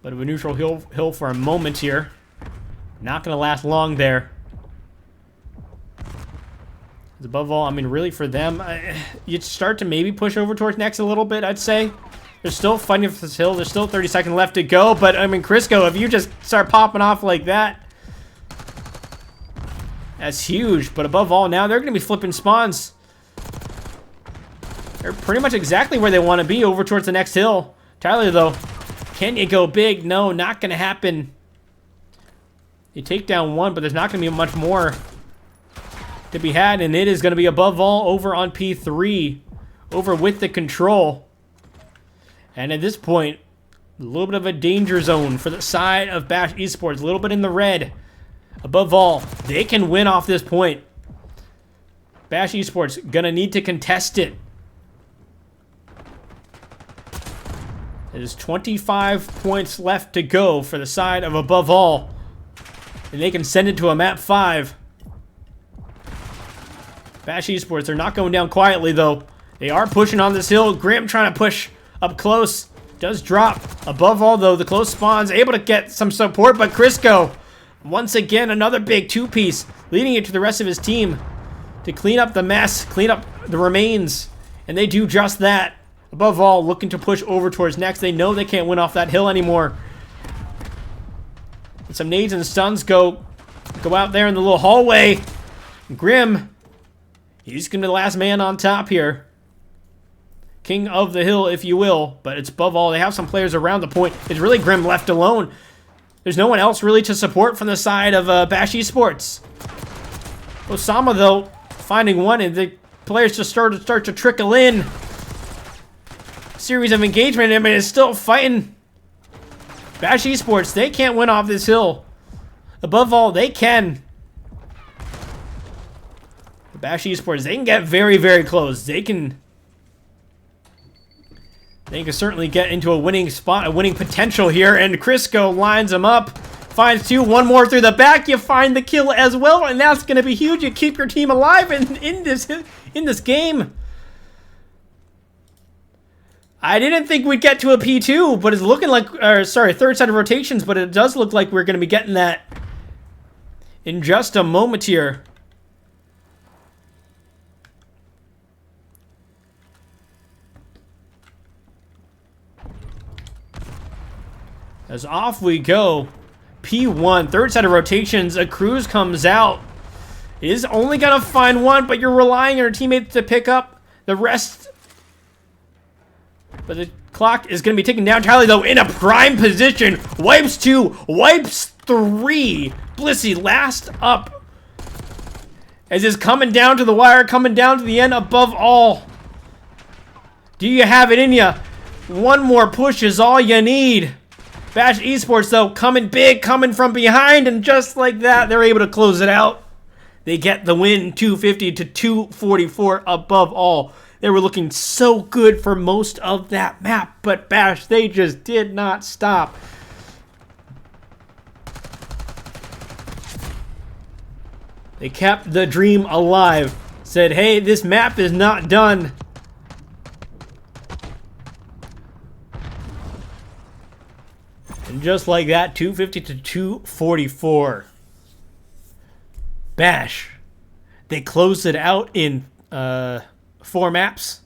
But of a neutral hill for a moment here. Not going to last long there. Above all, I mean, really for them, you'd start to maybe push over towards next a little bit, I'd say. They're still fighting for this hill. There's still 30 seconds left to go. But, I mean, Crisco, if you just start popping off like that, that's huge. But above all, now they're going to be flipping spawns. They're pretty much exactly where they want to be over towards the next hill. Tyler, though, can you go big? No, not going to happen. You take down one, but there's not going to be much more to be had. And it is going to be above all over on P3. Over with the control. And at this point, a little bit of a danger zone for the side of Bash Esports. A little bit in the red. Above all, they can win off this point. Bash Esports gonna need to contest it. There's 25 points left to go for the side of Above All. And they can send it to a map 5. Bash Esports, they're not going down quietly, though. They are pushing on this hill. Grim trying to push up close. Does drop. Above All, though, the close spawn's able to get some support, but Crisco, once again, another big two-piece, leading it to the rest of his team to clean up the mess, clean up the remains. And they do just that. Above All, looking to push over towards next. They know they can't win off that hill anymore. And some nades and stuns go out there in the little hallway. Grim, he's gonna be the last man on top here. King of the hill, if you will. But it's Above All. They have some players around the point. It's really Grim left alone. There's no one else really to support from the side of Bash Esports. Osama, though, finding one, and the players just start to trickle in. Series of engagement, and it's still fighting. Bash Esports, they can't win off this hill. Above All, they can. Bash Esports, they can get very, very close. They can certainly get into a winning spot, a winning potential here. And Crisco lines them up, finds 2, one more through the back. You find the kill as well, and that's going to be huge. You keep your team alive in this game. I didn't think we'd get to a P2, but it's looking like, third set of rotations, but it does look like we're going to be getting that in just a moment here. As off we go. P1, third set of rotations, a cruise comes out. It is only going to find one, but you're relying on your teammates to pick up the rest. But the clock is going to be ticking down. Charlie, though, in a prime position. Wipes 2, wipes 3. Blissey last up. As is coming down to the wire, coming down to the end. Above All, do you have it in you? One more push is all you need. Bash Esports, though, coming big, coming from behind, and just like that, they're able to close it out. They get the win, 250 to 244. Above All, they were looking so good for most of that map, but Bash, they just did not stop. They kept the dream alive. Said, hey, this map is not done. And just like that, 250 to 244. Bash, they closed it out in 4 maps.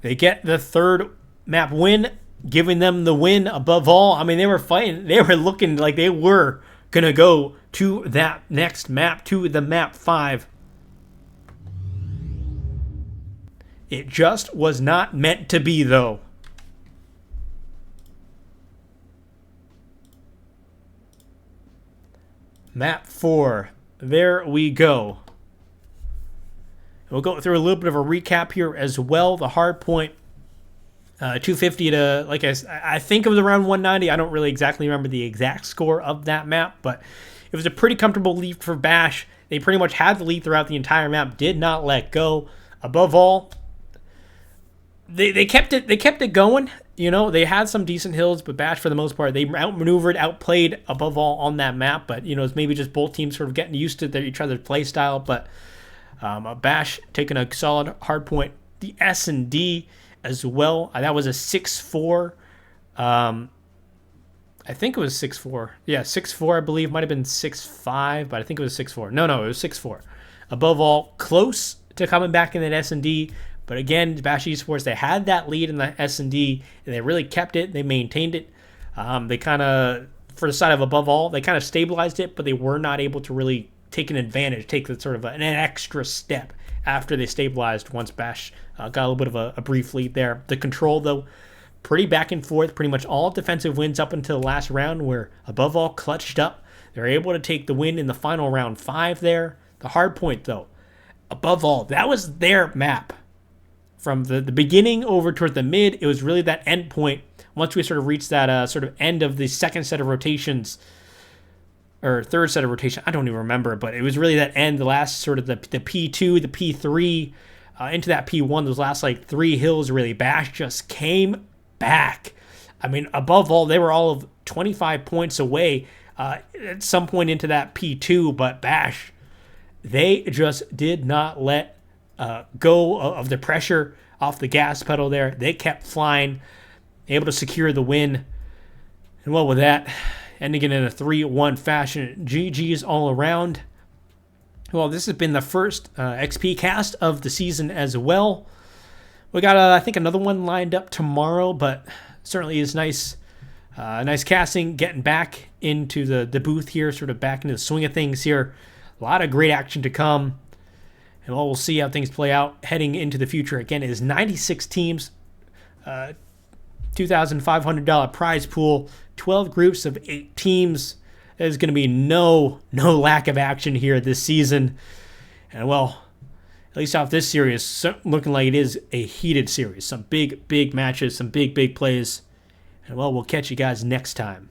They get the third map win, giving them the win. Above All, I mean, they were fighting. They were looking like they were going to go to that next map, to the map 5. It just was not meant to be, though. Map 4. There we go. We'll go through a little bit of a recap here as well. The hard point, 250 to, like I think it was around 190. I don't really exactly remember the exact score of that map, but it was a pretty comfortable lead for Bash. They pretty much had the lead throughout the entire map, did not let go. Above All, they kept it going. You know, they had some decent hills, but Bash, for the most part, they outmaneuvered, outplayed Above All on that map. But, you know, it's maybe just both teams sort of getting used to each other's play style. But Bash taking a solid hard point. The S&D as well. That was a 6-4. I think it was 6-4. Yeah, 6-4, I believe. Might have been 6-5, but I think it was 6-4. No, it was 6-4. Above All, close to coming back in that S&D. But again, Bash Esports, they had that lead in the S&D, and they really kept it. They maintained it. They kind of, for the side of Above All, they kind of stabilized it, but they were not able to really take an advantage, take the sort of an extra step after they stabilized once Bash got a little bit of a brief lead there. The control, though, pretty back and forth, pretty much all defensive wins up until the last round where Above All clutched up. They're able to take the win in the final round 5 there. The hard point, though, Above All, that was their map. From the beginning over toward the mid, it was really that end point. Once we sort of reached that sort of end of the second set of rotations, or third set of rotation, I don't even remember, but it was really that end, the last sort of the P2, the P3, into that P1, those last like 3 hills, really, Bash just came back. I mean, above all, they were all of 25 points away at some point into that P2, but Bash, they just did not let go of the pressure off the gas pedal there. They kept flying, able to secure the win. And well, with that, ending it in a 3-1 fashion. GG's all around. Well, this has been the first XP cast of the season as well. We got, I think, another one lined up tomorrow, but certainly is nice. Nice casting, getting back into the booth here, sort of back into the swing of things here. A lot of great action to come. And well, we'll see how things play out heading into the future. Again, it is 96 teams, $2,500 prize pool, 12 groups of 8 teams. There's going to be no lack of action here this season. And well, at least off this series, looking like it is a heated series. Some big matches, some big plays. And well, we'll catch you guys next time.